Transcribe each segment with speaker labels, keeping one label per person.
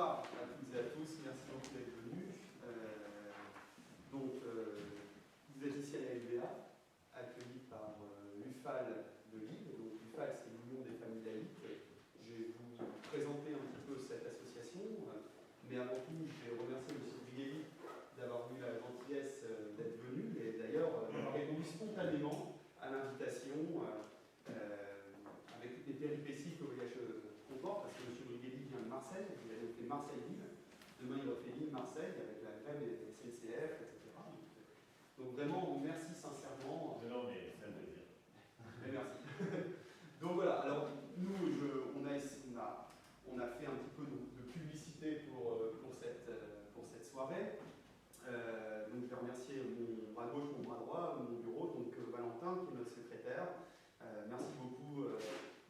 Speaker 1: bonsoir à toutes et à tous, merci beaucoup d'être venus. Vous êtes ici à la LBA, accueilli par l'UFAL de Lille. Donc l'UFAL, c'est l'Union des familles laïques. Je vais vous présenter un petit peu cette association, mais avant tout, je vais remercier M. Briguelli d'avoir eu la gentillesse d'être venu et d'ailleurs d'avoir répondu spontanément à l'invitation avec toutes les péripéties que le voyage comporte, parce que M. Briguelli vient de Marseille, il a fait Marseille-Lille, demain il refait Lille-Marseille avec la grève des SNCF, etc. Donc vraiment, merci sincèrement.
Speaker 2: Non, mais c'est un plaisir.
Speaker 1: Mais merci. Donc voilà, alors nous, on a fait un petit peu de publicité pour cette soirée. Donc je vais remercier mon bras gauche, mon bras droit, mon bureau, donc Valentin, qui est notre secrétaire. Merci beaucoup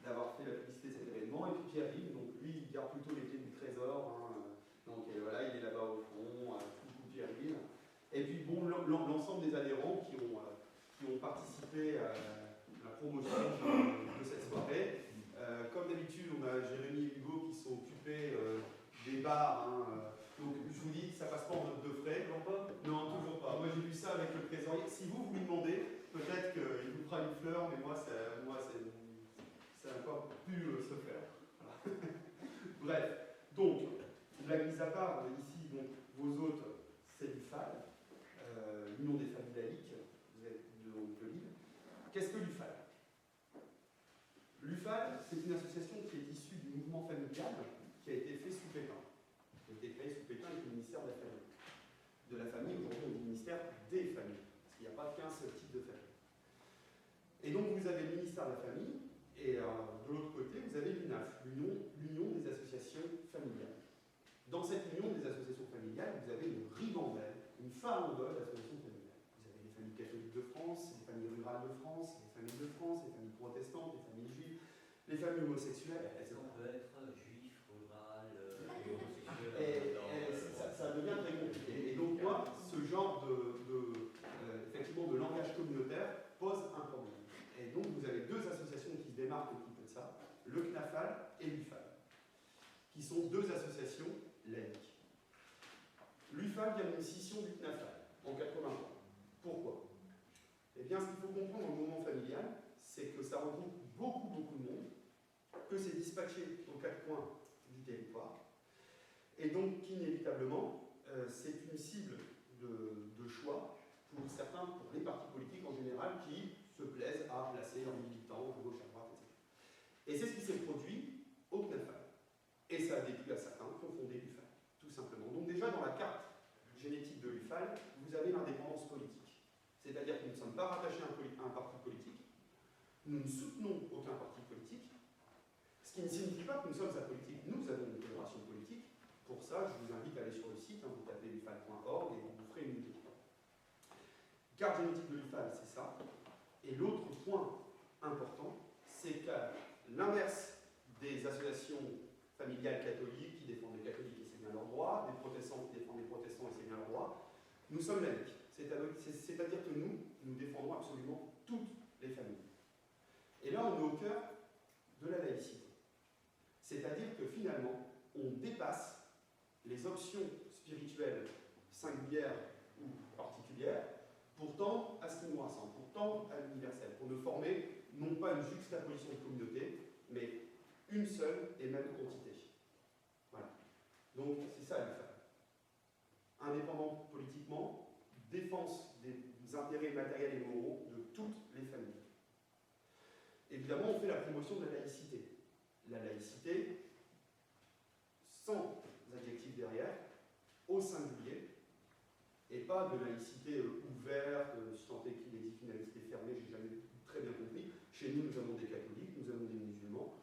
Speaker 1: d'avoir fait la publicité de cet événement. Et puis Pierre-Yves, donc lui, il garde plutôt les clés du trésor. Donc voilà, il est là-bas au fond, coucou Pierre-Yves. Et puis bon, l'ensemble des adhérents qui ont participé à la promotion de cette soirée. Comme d'habitude, on a Jérémy et Hugo qui sont occupés des bars. Donc je vous dis, ça passe pas en note de frais. Non, toujours pas. Moi j'ai vu ça avec le trésorier. Si vous lui demandez, peut-être qu'il vous fera une fleur, mais moi ça n'a pas pu se faire. Voilà. Bref, donc, blague mise à part, ici, donc, vos hôtes, c'est l'UFAL, l'Union des familles laïques, vous êtes de Lille. Qu'est-ce que l'UFAL? L'UFAL, c'est une association qui est issue du mouvement familial qui a été fait sous Pétain. Qui a été créé sous Pétain avec le ministère de la Famille. De la famille, aujourd'hui, on dit ministère des familles, parce qu'il n'y a pas qu'un seul type de famille. Et donc, vous avez le ministère de la Famille, et de l'autre côté, vous avez l'UNAF, l'Union des associations familiales. Dans cette union des associations familiales, vous avez une ribambelle, une farandole d'associations familiales. Vous avez les familles catholiques de France, les familles rurales de France, les familles de France, les familles protestantes, les familles juives, les familles homosexuelles, etc.
Speaker 3: Est-ce qu'on peut être juif, rural, homosexuel
Speaker 1: ça devient très compliqué. Et donc moi, ce genre effectivement, de langage communautaire pose un problème. Et donc vous avez deux associations qui se démarquent un petit peu de ça, le CNAFAL et l'UFAL, qui sont deux associations laïques. L'UFAL vient d'une scission du CNAFAL en 83. Pourquoi? Eh bien, ce qu'il faut comprendre dans le mouvement familial, c'est que ça regroupe beaucoup de monde, que c'est dispatché aux quatre coins du territoire, et donc qu'inévitablement, c'est une cible de choix pour certains, pour les partis politiques en général, qui se plaisent à placer leurs militants de gauche à droite, etc. Et c'est ce qui s'est produit au CNAFAL. Et ça a déplu à certains qui ont fondé l'UFAL, tout simplement. Donc déjà, dans la carte génétique de l'UFAL, vous avez l'indépendance politique. C'est-à-dire que nous ne sommes pas rattachés à un parti politique, nous ne soutenons aucun parti politique, ce qui ne signifie pas que nous sommes apolitiques. Nous avons une coloration politique. Pour ça, je vous invite à aller sur le site, vous tapez l'UFAL.org et vous ferez une idée. Carte génétique de l'UFAL, c'est ça. Et l'autre point important, c'est qu'à l'inverse des associations familiales catholiques qui défendent les catholiques et c'est bien leur droit, des protestants qui défendent les protestants et c'est bien leur droit, nous sommes laïcs. C'est-à-dire que nous défendons absolument toutes les familles. Et là, on est au cœur de la laïcité. C'est-à-dire que finalement, on dépasse les options spirituelles singulières ou particulières pour tendre à ce qui nous rassemble, pour tendre à l'universel, pour ne former non pas une juxtaposition de communauté, mais une seule et même entité. Voilà. Donc c'est ça l'UFAL. Indépendant politiquement, défense des intérêts matériels et moraux de toutes les familles. Évidemment, on fait la promotion de la laïcité. La laïcité, sans adjectif derrière, au singulier, et pas de laïcité ouverte, si tant est qu'il existe une laïcité fermée, j'ai jamais très bien compris. Chez nous, nous avons des catholiques, nous avons des musulmans,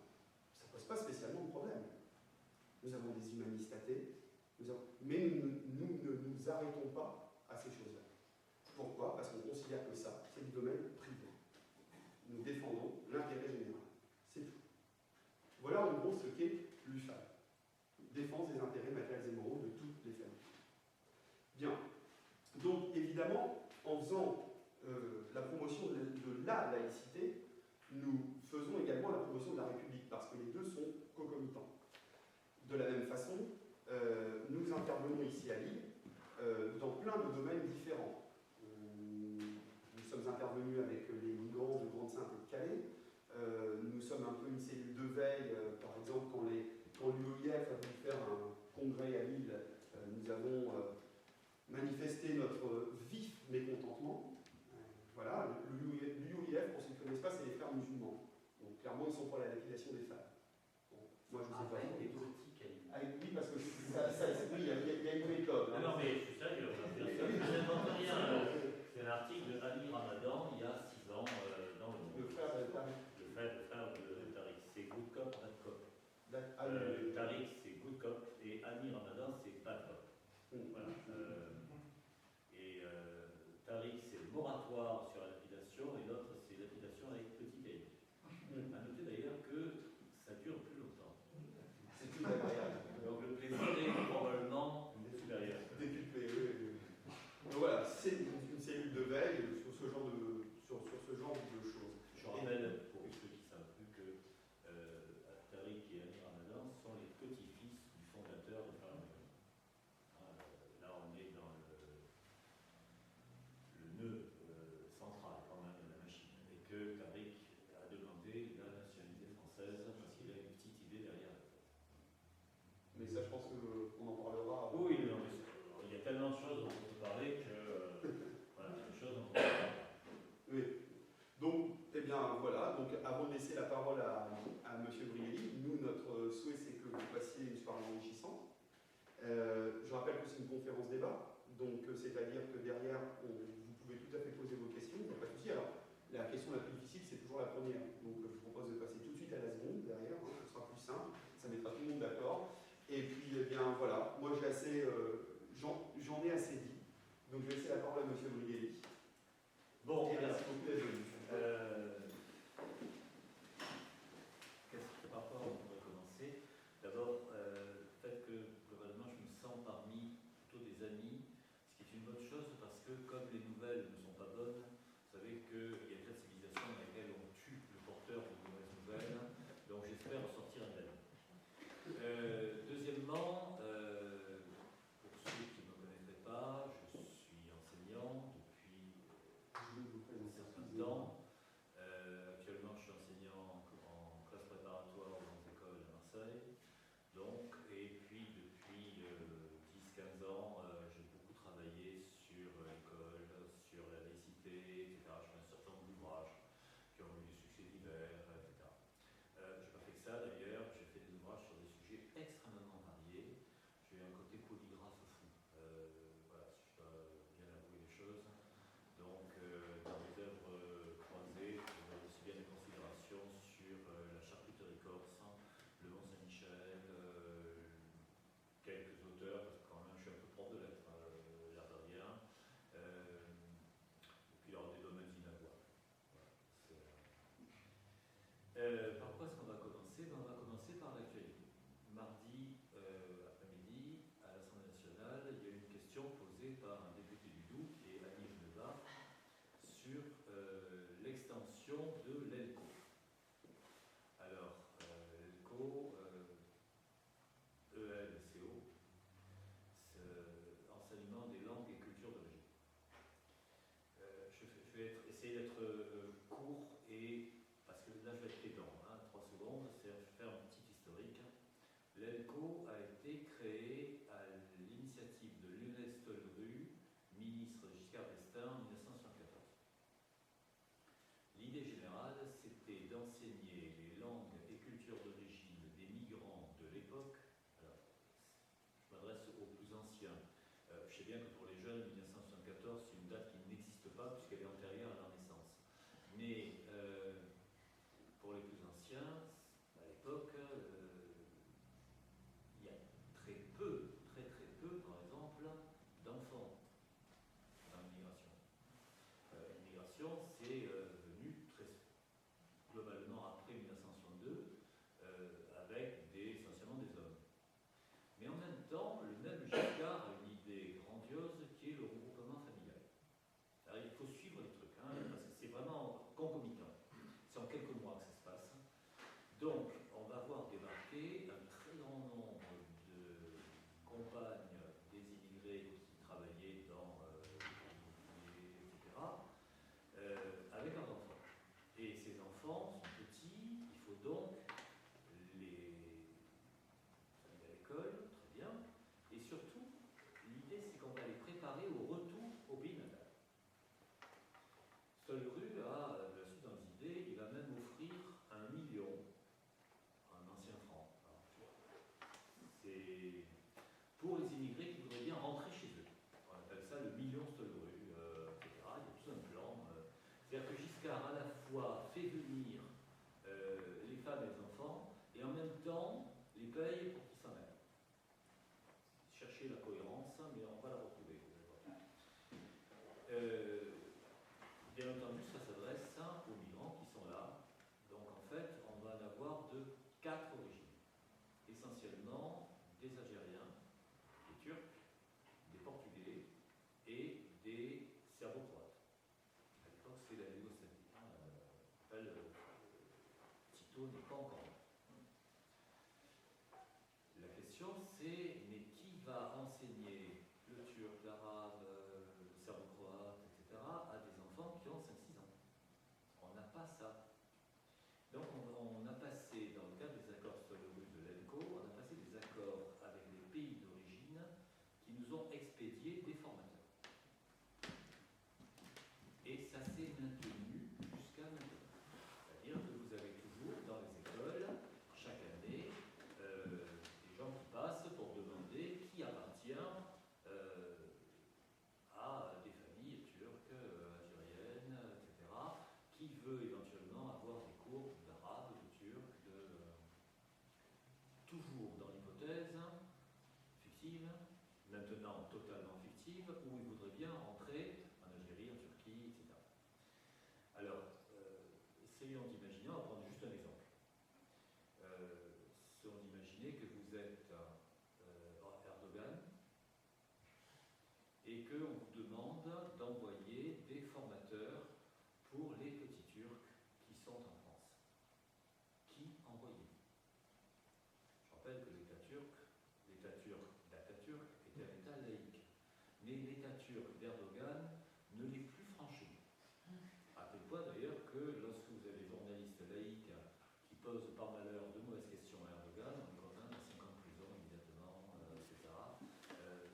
Speaker 1: ça ne pose pas spécialement de problème. Nous avons des humanistes athées, mais nous ne nous arrêtons pas à ces choses-là. Pourquoi? Parce qu'on considère que ça, c'est du domaine privé. Nous défendons l'intérêt général. C'est tout. Voilà en gros ce qu'est l'UFAL. Défense des intérêts matériels et moraux de toutes les familles. Bien. Donc, évidemment, en faisant la promotion de la laïcité, nous faisons également la promotion de la République, parce que les deux sont concomitants. De la même façon, intervenons ici à Lille dans plein de domaines différents. Nous sommes intervenus avec les migrants de Grande-Synthe et de Calais. Nous sommes un peu une cellule de veille, par exemple, quand l'UOIF a voulu faire un congrès à Lille, nous avons manifesté notre vif mécontentement. Voilà, l'UOIF, pour ceux qui ne connaissent pas, c'est les frères musulmans. Donc clairement, ils sont pour la lapidation des femmes. Bon, moi, je ne sais pas.
Speaker 3: Avec des politiques à Lille.
Speaker 1: Oui, parce que oui, il y a une méthode.
Speaker 3: Non, mais je suis sérieux, je n'invente rien. C'est un article de Ali Ramadan, il y a 6 ans, dans le Monde.
Speaker 1: Le frère de Tariq.
Speaker 3: Le frère de Tariq, c'est Good Cop, Bad Cop.
Speaker 1: Tariq,
Speaker 3: c'est Good Cop et Ali Ramadan, c'est Bad Cop. Voilà. Tariq, c'est le moratoire sur la lapidation et l'autre, c'est lapidation avec petit cahier. À noter d'ailleurs que ça dure plus longtemps.
Speaker 1: c'est tout agréable.
Speaker 3: Donc le plaisir est probablement supérieur.
Speaker 1: Décuplé, oui. Donc voilà, c'est une cellule de veille sur ce genre de choses.
Speaker 3: Je rappelle, pour ceux qui ne savent plus, que Tariq et Ali Ramadan sont les petits-fils du fondateur de Frères Musulmans. Là, on est dans le nœud central quand même de la machine. Et que Tariq a demandé la nationalité française parce qu'il a une petite idée derrière la tête.
Speaker 1: Mais ça, je pense qu'on en parlera.
Speaker 3: Oui, non, mais il y a tellement de choses dont on peut parler que voilà, des choses dont on peut parler.
Speaker 1: Oui. Donc, eh bien voilà, donc avant de laisser la parole à M. Brielli, nous, notre souhait, c'est que vous passiez une soirée enrichissante. Je rappelle que c'est une conférence débat, donc c'est-à-dire que derrière, vous pouvez tout à fait poser vos questions, il n'y a pas de souci. Alors, la question la plus difficile, c'est toujours la première. Donc, je vous propose de passer tout de suite à la seconde derrière, ce sera plus simple, ça mettra tout le monde d'accord. Et puis, eh bien voilà, moi j'ai assez, j'en ai assez dit. Donc, je vais laisser la parole à M. Brielli.
Speaker 3: Bon,
Speaker 1: et merci beaucoup d'être venu.
Speaker 3: Par quoi on pourrait commencer? D'abord, le fait que globalement je me sens parmi plutôt des amis, ce qui est une bonne chose parce que comme les nouvelles ne sont pas bonnes, vous savez qu'il y a déjà des civilisations dans lesquelles on tue le porteur de mauvaises nouvelles, donc j'espère en sortir indemne. Deuxièmement, pour ceux qui ne me connaîtraient pas, je suis enseignant depuis un certain temps. Actuellement, je suis enseignant en classe préparatoire aux grandes écoles à Marseille. Donc, et puis depuis 10-15 ans, j'ai beaucoup travaillé sur l'école, sur la laïcité, etc. Je fais un certain nombre d'ouvrages qui ont eu des succès divers, etc. Je n'ai pas fait que ça d'ailleurs, j'ai fait des ouvrages sur des sujets extrêmement variés. J'ai un côté polygraphe fou. Voilà, si je dois bien avouer les choses. Donc, dans mes œuvres croisées, je vois aussi bien des considérations sur la charcuterie corse, le Mont-Saint-Michel, quelques auteurs, parce que quand même je suis un peu prof de lettres, l'air de rien, et puis alors des domaines inavouables. Voilà, par quoi est-ce qu'on va commencer? On va commencer par l'actualité. Mardi après-midi, à l'Assemblée nationale, il y a eu une question posée par un député du Doubs, qui est Annie Geneva, sur l'extension de l'ELCO. Alors, l'ELCO, ELCO, c'est enseignement des langues et cultures d'origine. Je vais essayer d'être court et, parce que là je vais être pédant, 3 secondes, c'est faire un petit historique. L'ELCO a été créé à l'initiative de Lionel Stolleru, ministre Giscard d'Estaing en 1974. L'idée générale, c'était d'enseigner les langues et cultures d'origine des migrants de l'époque. Alors, je m'adresse aux plus anciens. Je sais bien que pour les jeunes, 1974, c'est une date qui n'existe pas puisqu'elle est antérieure à leur naissance. Mais pour les plus anciens, à l'époque, il y a très peu, très peu, par exemple, d'enfants dans l'immigration. L'immigration, c'est venu très globalement après 1962, avec essentiellement des hommes. Mais en même temps, le même Giscard a une idée grandiose qui est le regroupement familial. Alors, il faut suivre les trucs, parce que c'est vraiment concomitant. C'est en quelques mois que ça se passe. Donc, on va voir débarquer un très grand nombre de compagnes pour les immigrés qui voudraient bien rentrer chez eux. On appelle ça le million Stolleru, etc. Il y a tout un plan. C'est-à-dire que Giscard, à la fois, fait venir les femmes et les enfants, et en même temps, les paye pour qu'ils s'en aillent. Cherchez la cohérence, mais on va la retrouver. Bien entendu, ça s'adresse aux migrants qui sont là. Donc en fait, on va en avoir de 4 origines. Essentiellement des Algériens, des Turcs, des Portugais et des Serbo-Croates. À l'époque, c'est la Yougoslavie. Tito n'est pas encore là. La question c'est, mais qui va enseigner le turc, l'arabe, le serbo-croate, etc. à des enfants qui ont 5-6 ans? On n'a pas ça. Donc on a passé, dans le cadre des accords Stolleru de l'ENCO, on a passé des accords avec les pays d'origine qui nous ont expédié des formateurs. Et ça s'est maintenu jusqu'à maintenant. C'est-à-dire que vous avez toujours dans les écoles, chaque année, des gens qui passent pour demander qui appartient à des familles turques, algériennes, etc., qui veut éventuellement avoir des cours d'arabe, de turc, toujours dans l'hypothèse fictive, maintenant totalement fictive, où il voudrait bien rentrer en Algérie, en Turquie, etc. Alors, essayons d'imaginer, on va prendre juste un exemple. Essayons d'imaginer que vous êtes Erdogan et qu'on vous demande d'envoyer des formateurs pour les petits Turcs qui sont en France. Qui envoyez-vous? Je rappelle que l'État turc était un État laïque. Mais l'État turc d'Erdogan ne l'est plus franchement. À tel point d'ailleurs que lorsque vous avez des journalistes laïcs qui posent par malheur de mauvaises questions à Erdogan, on les condamne à 5 ans de prison immédiatement, etc.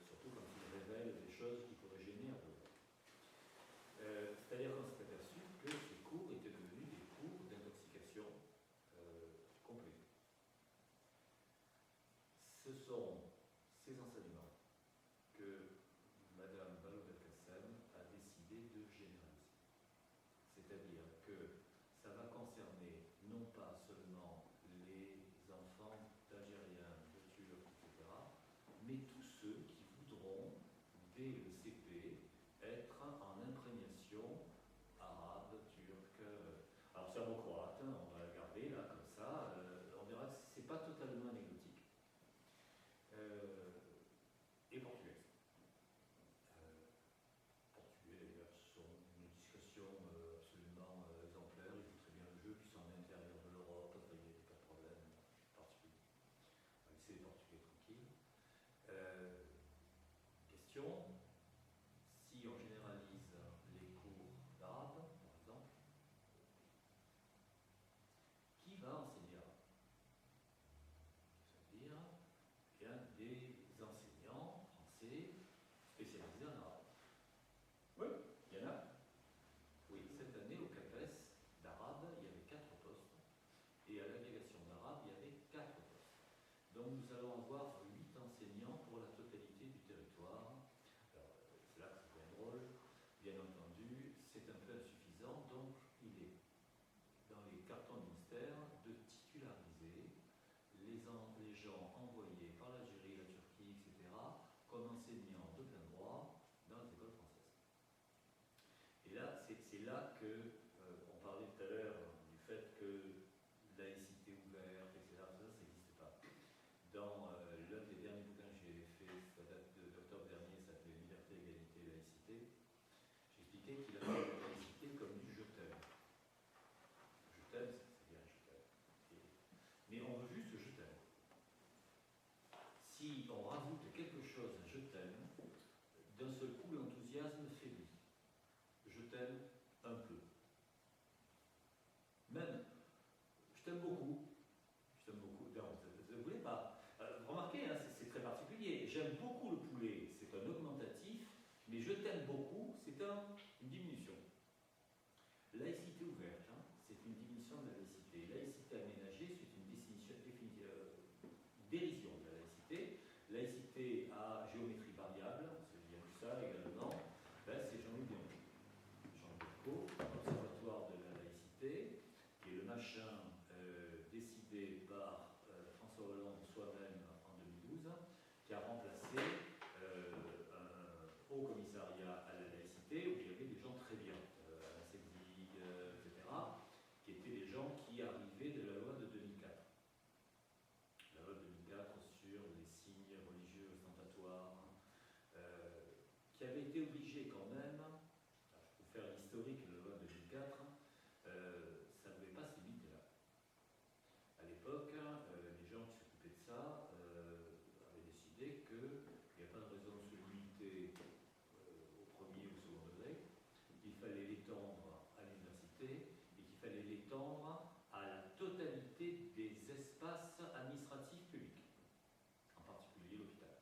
Speaker 3: Surtout quand il révèle des choses qui pourraient gêner Erdogan. C'est-à-dire qu'on s'est aperçu que ces cours étaient devenus des cours d'intoxication complets. Ce sont ces enseignements que Madame Vallaud-Belkacem a décidé de généraliser. C'est-à-dire que ça va concerner non pas seulement les enfants d'Algériens, de Turcs, etc., mais tous ceux qui voudront, dès le CP, être en imprégnation arabe, turque, alors serbo-croate, on va la garder là comme ça, on verra que ce n'est pas totalement anecdotique. Et portugaise. Portugais d'ailleurs sont une discussion absolument exemplaire, ils jouent très bien le jeu, puis ils sont à l'intérieur de l'Europe, il n'y a pas de problème particulier. On va laisser les Portugais tranquilles. Question, si on généralise les cours d'arabe, par exemple, qui va enseigner arabe? C'est-à-dire, bien des enseignants français spécialisés en arabe. Oui, il y en a. Oui, cette année au CAPES d'arabe, il y avait 4 postes. Et à l'agrégation d'arabe, il y avait 4 postes. Donc nous allons avoir 8 enseignants pour la totalité du territoire. Alors, c'est là que c'est bien drôle. Bien entendu, c'est un peu insuffisant. Donc il est dans les cartons ministères de titulariser les gens envoyés par l'Algérie, la Turquie, etc., comme enseignants de plein droit dans les écoles françaises. Et là, c'est là que on parlait tout à l'heure du fait que laïcité ouverte, etc., ça n'existe pas. Dans l'un des derniers bouquins que j'ai fait, ça date d'octobre dernier, ça s'appelait Liberté, Égalité, Laïcité, j'expliquais qu'il avait la laïcité comme du je t'aime. Je t'aime, c'est bien je t'aime. Mais on veut juste je t'aime. Si on rajoute quelque chose à je t'aime, d'un seul coup l'enthousiasme faiblit. Je t'aime un peu. Même, je t'aime beaucoup. Je t'aime beaucoup. Non, vous ne voulez pas. Remarquez, hein, c'est très particulier. J'aime beaucoup le poulet, c'est un augmentatif, mais je t'aime beaucoup, c'est une diminution. Laïcité ouverte, hein, c'est une diminution de la laïcité. Laïcité aménagée, c'est une dérision de la laïcité. Laïcité à historique de la loi de 2004, ça ne devait pas se limiter là. À l'époque, les gens qui s'occupaient de ça avaient décidé qu'il n'y a pas de raison de se limiter au premier ou au second degré, qu'il fallait l'étendre à l'université et qu'il fallait l'étendre à la totalité des espaces administratifs publics, en particulier l'hôpital,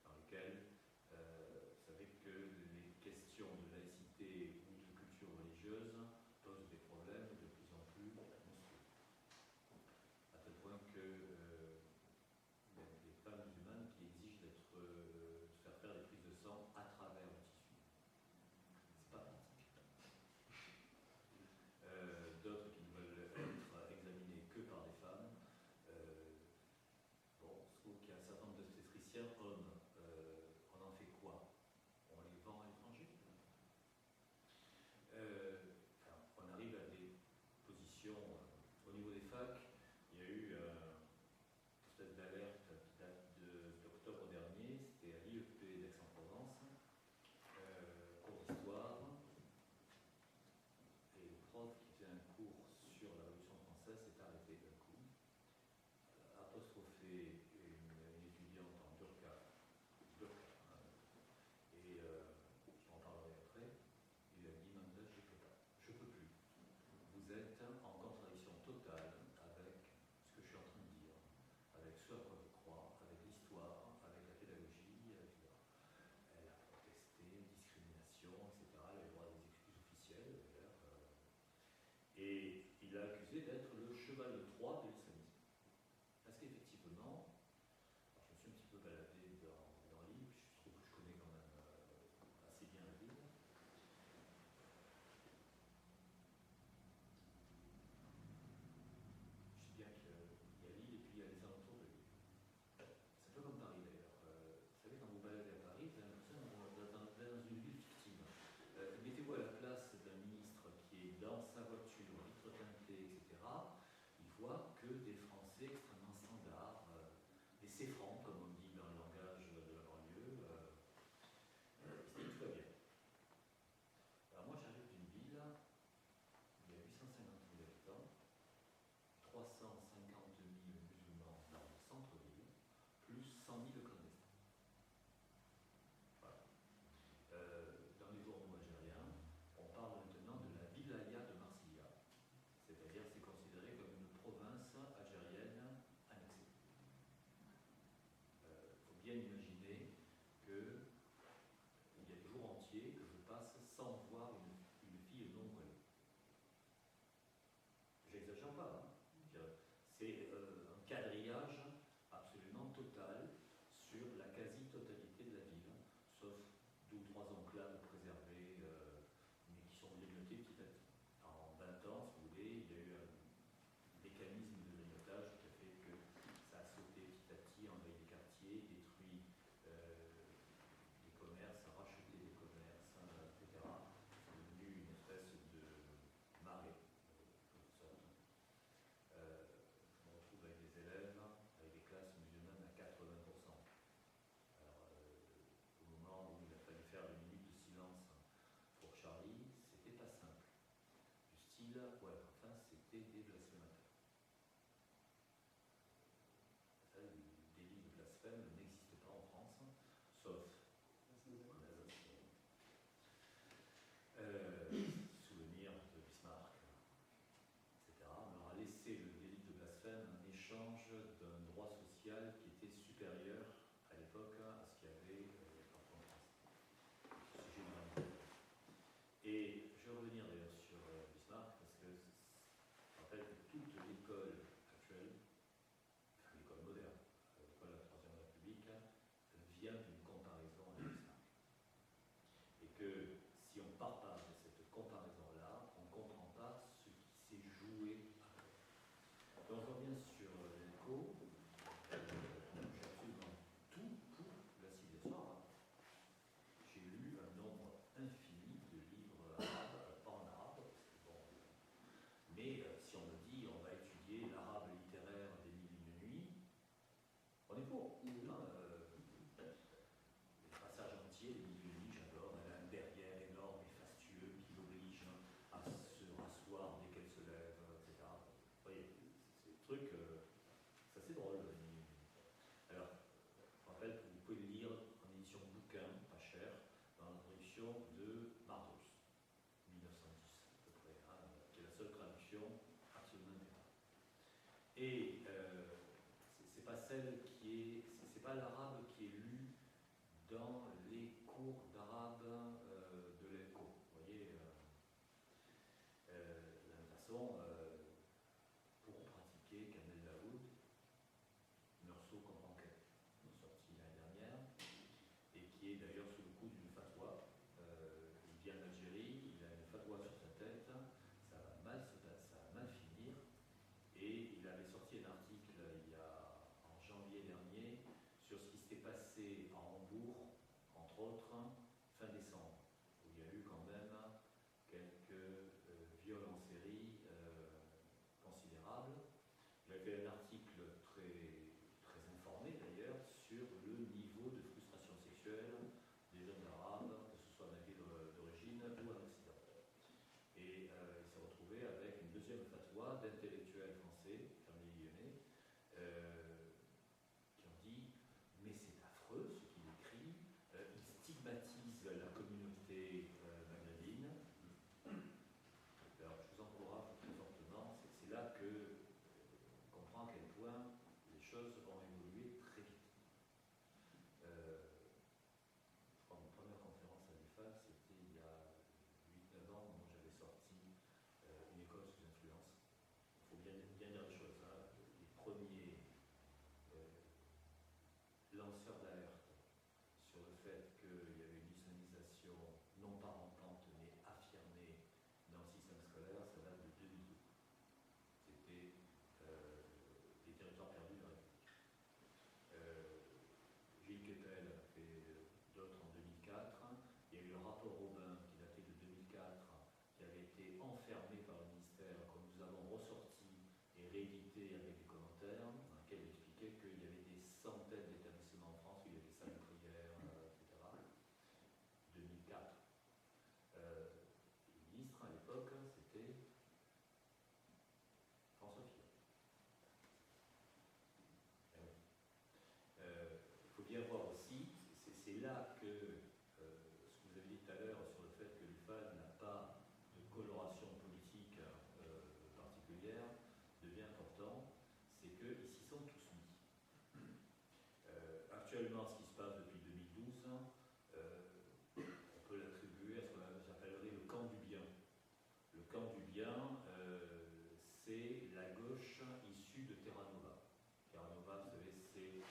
Speaker 3: dans lequel vous savez que les questions de laïcité ou de culture religieuse posent des problèmes de plus en plus monstrueux. À tel point que il y a des femmes musulmanes qui exigent de se faire faire des prises de sang à travers le tissu. C'est pas pratique. D'autres qui ne veulent être examinés que par des femmes. Bon, je trouve qu'il y a un certain nombre d'obstétriciens hommes. On en fait quoi? On les vend à l'étranger? On arrive à des positions au niveau des facs. Il y a eu une espèce d'alerte qui date d'octobre dernier. C'était à l'IEP d'Aix-en-Provence, cours d'histoire. Et le prof qui faisait un cours sur la Révolution française s'est arrêté d'un coup, apostrophé une étudiante en burqa, et j'en parlerai après. Il a dit: Mendes, je peux pas, je peux plus. Vous êtes en contradiction totale avec ce que je suis en train de dire, avec ce à quoi je crois, avec l'histoire, avec la pédagogie, etc. Elle a protesté, discrimination, etc. Elle a eu droit à des excuses officielles, d'ailleurs. Et il l'a accusé d'être le cheval de Troie de l'islamisme. Parce qu'effectivement, je me suis un petit peu baladé dans l'île, je trouve que je connais quand même assez bien la ville. Je sais bien qu'il y a l'île et puis il y a les alentours de l'île. C'est un peu comme Paris d'ailleurs. Vous savez, quand vous baladez à Paris, vous avez l'impression d'être dans une ville fictive. Mettez-vous à la place d'un ministre qui est dans sa voiture, vitre teintée, etc. Il voit que des Français extrêmement standards, des céfrans, comme on dit dans le langage de la banlieue, tout va bien. Alors moi j'arrive d'une ville, il y a 850 000 habitants, 350 000 musulmans dans le centre-ville, plus 100 000 clandestins. Voilà. Dans les journaux algériens, on parle maintenant de la wilaya de Marsilia, c'est-à-dire c'est considéré comme une province algérienne annexée. Il faut bien imaginer qu'il y a des jours entiers que je passe sans voir une fille non voilée. J'exagère pas, hein. C'est un quadrillage absolument total sur la quasi-totalité de la ville, sauf 2 ou 3 enclaves préservées, mais qui sont grignotées petit à petit. En 20 ans, si vous voulez, il y a eu un mécanisme de grignotage qui a fait que ça a sauté petit à petit, envahi des quartiers, détruit des commerces, racheté des commerces, etc. C'est devenu une espèce de marée, de toute sorte. Je me retrouve avec des élèves, avec des classes musulmanes à 80%. Alors, au moment où il a fallu faire des minutes de silence pour Charlie, c'était pas simple. Du style, ouais, enfin, c'était des blasphémateurs. Ça, le délit de blasphème n'existe pas en France, sauf en Alsace. Souvenir de Bismarck, etc. Mais on a laissé le délit de blasphème en échange d'un droit social qui était supérieur à l'époque à ce qu'il y avait partout en France. Sujet de la. Et je vais revenir d'ailleurs sur Bismarck parce que je rappelle que toute l'école actuelle, enfin l'école moderne, l'école de la Troisième République, vient d'une comparaison avec Bismarck. Et que si on ne part pas de cette comparaison-là, on ne comprend pas ce qui s'est joué après. Donc je reviens sur l'écho. J'ai absolument tout pour la civilisation arabe. J'ai lu un nombre infini de livres arabes, pas en arabe, bon, mais si on me dit on va étudier l'arabe littéraire des Mille et une nuits, on est pour. traduction de Mardos, 1910 à peu près, hein, qui est la seule traduction absolument intégrale. Et c'est pas celle qui est, c'est pas l'arabe qui est lu dans les cours d'arabe de l'ECO. Vous voyez, de la même façon, pour pratiquer Kamel Daoud, Meursault comprend qu'elle, sorti l'année dernière, et qui est d'ailleurs sous le coup d'une fatwa. Il vient d'Algérie, il a une fatwa sur sa tête, ça va mal finir, et il avait sorti un article en janvier dernier sur ce qui s'était passé à Hambourg, entre autres, fin décembre, où il y a eu quand même quelques viols en série considérables. Il a fait un article très, très informé d'ailleurs sur le niveau de frustration sexuelle des jeunes arabes, que ce soit en Afrique d'origine ou en Occident. Et il s'est retrouvé avec une deuxième fatwa d'intellectuels français, Fermier Lyonnais, qui ont dit mais c'est affreux ce qu'il écrit, il stigmatise la communauté maghrébine. Alors je vous encourage très fortement, c'est là que on comprend à quel point les choses ont évolué très vite. Je crois que ma première conférence à l'IFAL, c'était il y a 8-9 ans, où j'avais sorti une école sous influence. Il faut bien dire les choses. Hein. Les premiers lanceurs d'alerte sur le fait qu'il y avait une islamisation non pas rampante mais affirmée dans le système scolaire, ça date de 2002. C'était les territoires perdus de la République. Gilles Kepel a fait d'autres en 2004. Il y a eu le rapport Robin qui datait de 2004, qui avait été enfermé par le ministère, que nous avons ressorti et réédité avec des commentaires, dans lequel il expliquait qu'il y avait des centaines d'établissements en France, il y avait des salles de prière, etc. 2004. Le ministre à l'époque, c'était François Fillon. Il faut bien voir aussi, c'est là que ce que vous avez dit tout à l'heure sur le fait que l'UFAL n'a pas de coloration politique particulière devient important, c'est qu'ils s'y sont tous mis. Actuellement, ce qui se passe depuis 2012, on peut l'attribuer à ce qu'on appellerait le camp du bien. Le camp du bien, c'est la gauche issue de Terra Nova. Terra Nova, vous savez, c'est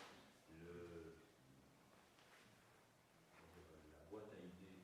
Speaker 3: la boîte à idées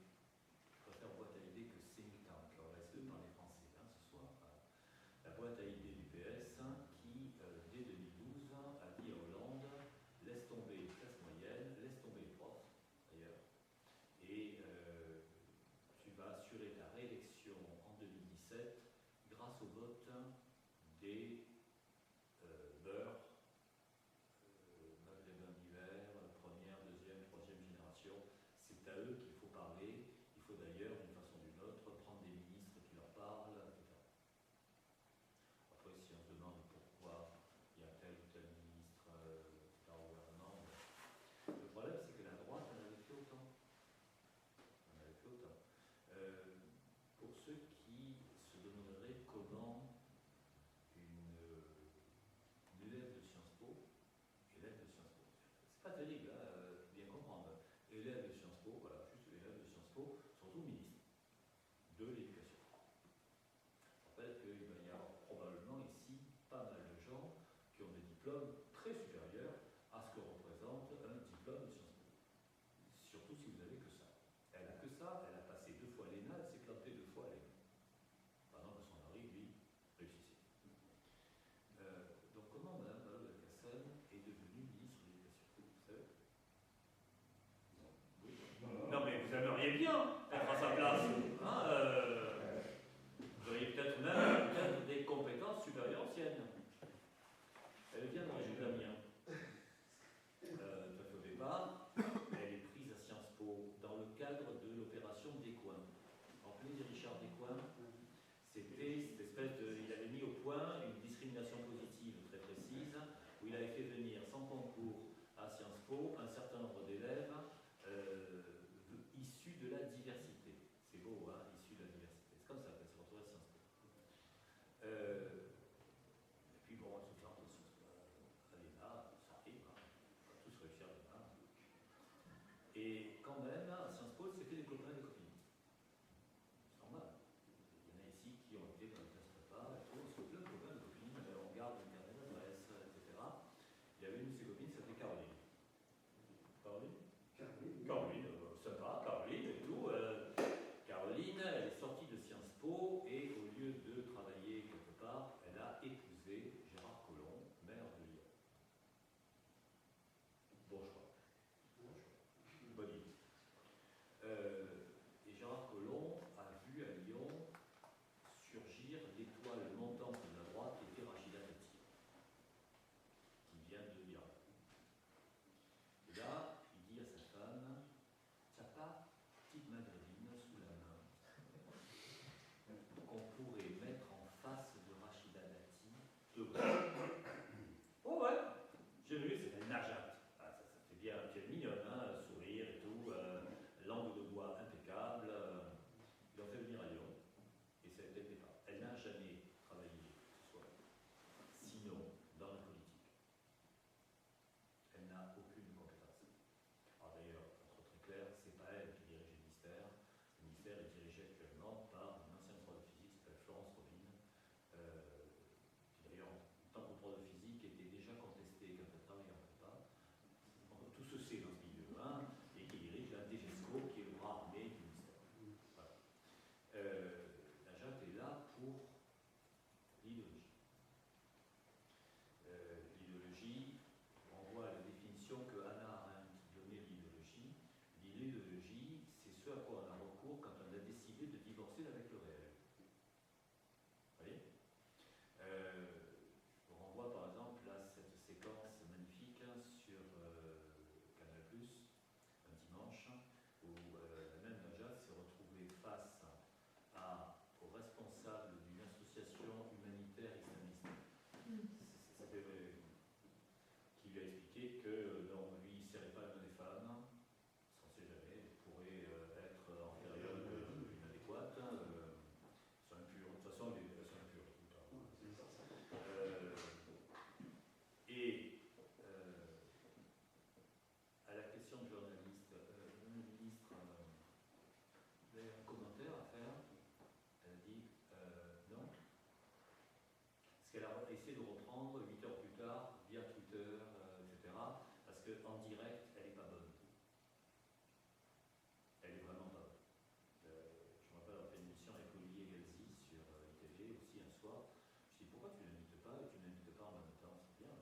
Speaker 3: François. Je dis pourquoi tu ne l'invites pas? Et tu ne l'invites pas en même temps, c'est bien.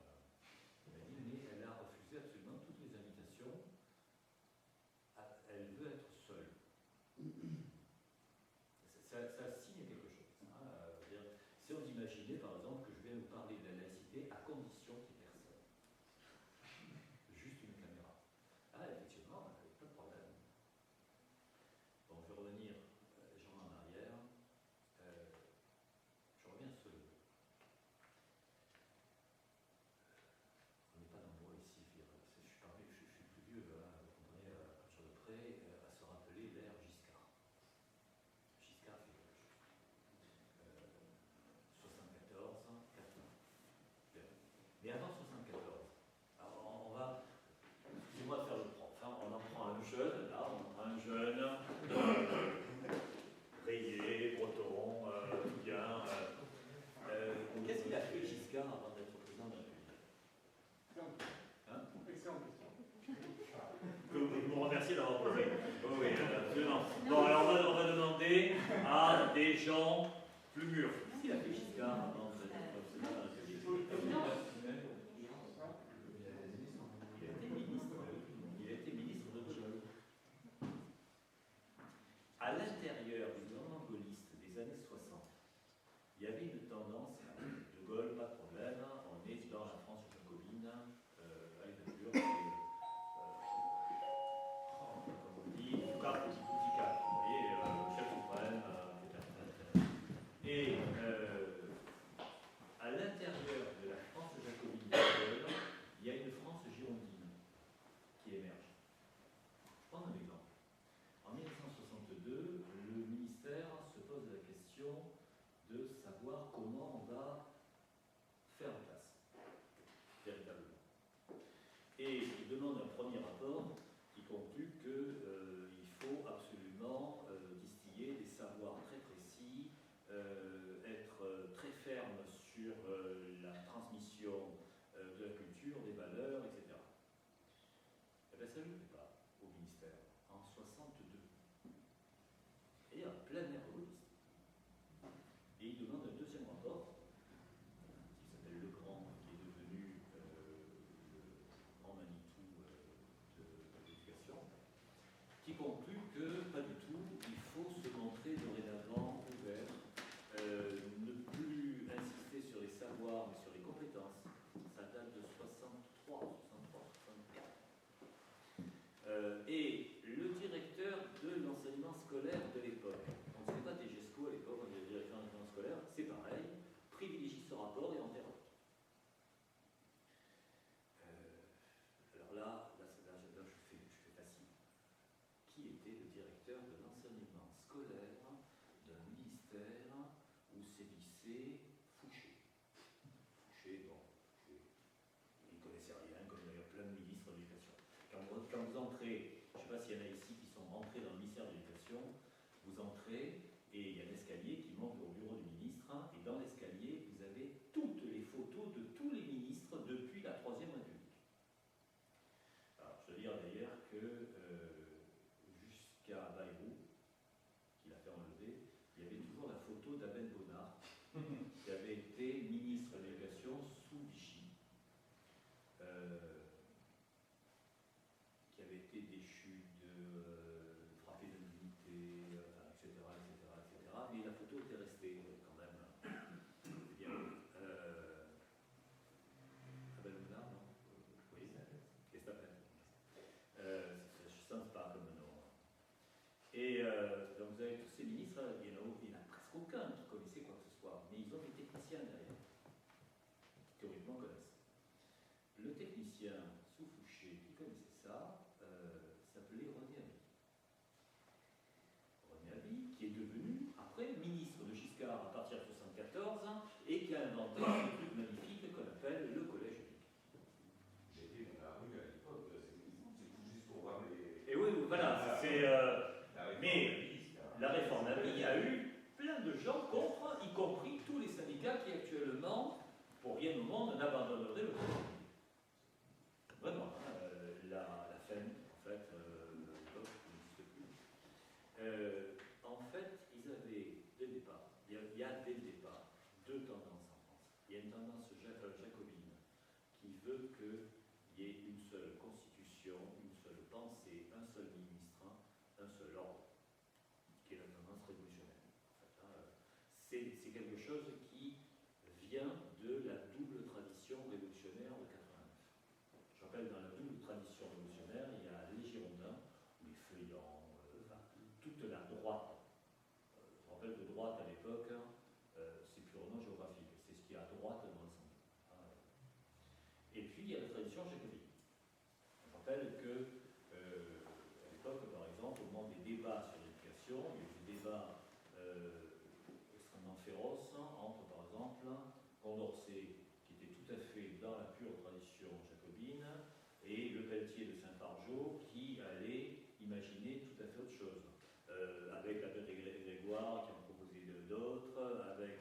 Speaker 3: Il m'a dit mais elle a refusé absolument toutes les invitations. Elle veut être seule. Ça signe quelque chose. Hein, si on imaginait par exemple que je viens vous parler de la laïcité à condition qu'il n'y ait personne. Juste une caméra. Ah, effectivement, pas de problème. Bon, je vais revenir légèrement en arrière. Je reviens sur le. On n'est pas nombreux ici, je suis plus vieux, hein, vous comprenez, à partir de près, à se rappeler l'ère Giscard. Giscard fait quelque chose. 74, 80. Mais avant 74, alors on va. Excusez-moi de faire le prof. Hein, on en prend un jeune, là, on prend un jeune, rayé, breton, tout bien. Qu'est-ce qu'il a fait Giscard avant d'être président de la République? Hein?
Speaker 2: Excellente question.
Speaker 3: Vous me remerciez d'avoir posé. Oui, absolument. Bon, alors on va demander à des gens plus mûrs. Qu'est-ce qu'il a fait Giscard avant d'être président de la République? Il a été ministre de Dieu. À l'intérieur du gouvernement gaulliste des années 60, il y avait une tendance, de Gaulle, pas de problème, on est dans la France jacobine, allez nature, comme on dit, Foucault, Foucault, vous voyez, chef suprême, etc. Et à l'intérieur de la France jacobine de Gaulle, il y a une France girondine qui émerge. Je prends un exemple. En 1962, le ministère se pose la question de savoir comment on va faire en place, véritablement. Et il demande un premier rapport qui conclut qu'il faut absolument distiller des savoirs très précis, être très ferme sur la transmission de la culture, des valeurs, etc. Eh bien, ça ne le fait pas au ministère en 62. Et en plein air gaulliste. Et il demande un deuxième rapport, qui s'appelle Le Grand, qui est devenu le grand Manitou de l'éducation, qui conclut que, pas du tout, il faut se montrer dorénavant ouvert, ne plus insister sur les savoirs, mais sur les compétences. Ça date de 63, 64. Et le directeur de l'enseignement scolaire de l'époque, on ne disait pas DGESCO à l'époque, on disait directeur de l'enseignement scolaire, c'est pareil, privilégie ce rapport et enterre l'autre. Alors là, je fais facile. Qui était le directeur de l'enseignement scolaire d'un ministère où sévissait Fouché? Fouché, bon, il ne connaissait rien, comme d'ailleurs plein de ministres de l'éducation. Quand vous entrez, je ne sais pas s'il y en a ici qui sont rentrés dans le ministère de l'Éducation, vous entrez et il y a un escalier qui monte au bureau du ministre, et dans l'escalier, vous avez toutes les photos de tous les ministres depuis la Troisième République. Alors, je dois dire d'ailleurs que jusqu'à Bayrou, qu'il a fait enlever, il y avait toujours la photo d'Abel Bonnard, qui avait été ministre de l'Éducation sous Vichy. Qui avait été déchu de frappé de l'unité, etc., mais la photo était restée quand même. Eh bien, Abel Bonnard, non? Oui, Estapet. Ça ne pas comme nom. Et donc vous avez tous ces ministres, il n'y en a presque aucun qui connaissait quoi que ce soit, mais ils ont des techniciens derrière, qui théoriquement connaissent. Le technicien sous Fouché qui connaissait ça s'appelait René Aby. René Aby, qui est devenu après ministre de Giscard à partir de 1974 et qui a inventé ce truc magnifique qu'on appelle le collège unique.
Speaker 2: J'ai été dans la rue à l'époque, c'est juste pour voir les.
Speaker 3: Et oui, voilà, c'est. Mais la réforme Aby a eu plein de gens contre, y compris tous les syndicats qui actuellement, pour rien au monde, n'abandonneraient le collège unique. Vraiment, la FEM, en fait, l'époque n'existe plus. En fait, ils avaient, dès le départ, il y a dès le départ, deux vient de la double tradition révolutionnaire de 89. Je rappelle, dans la double tradition révolutionnaire, il y a les Girondins, les Feuillants, enfin, toute la droite. Je rappelle que droite à l'époque, c'est purement géographique, c'est ce qui est à droite dans le sang. Et puis il y a la tradition jacobine. Je rappelle que à l'époque, par exemple, au moment des débats sur l'éducation, il y a eu des débats extrêmement féroces entre, par exemple, Condorcet, qui était tout à fait dans la pure tradition jacobine, et Le Pelletier de Saint-Fargeau, qui allait imaginer tout à fait autre chose. Avec la Père Grégoire, qui en proposait d'autres, avec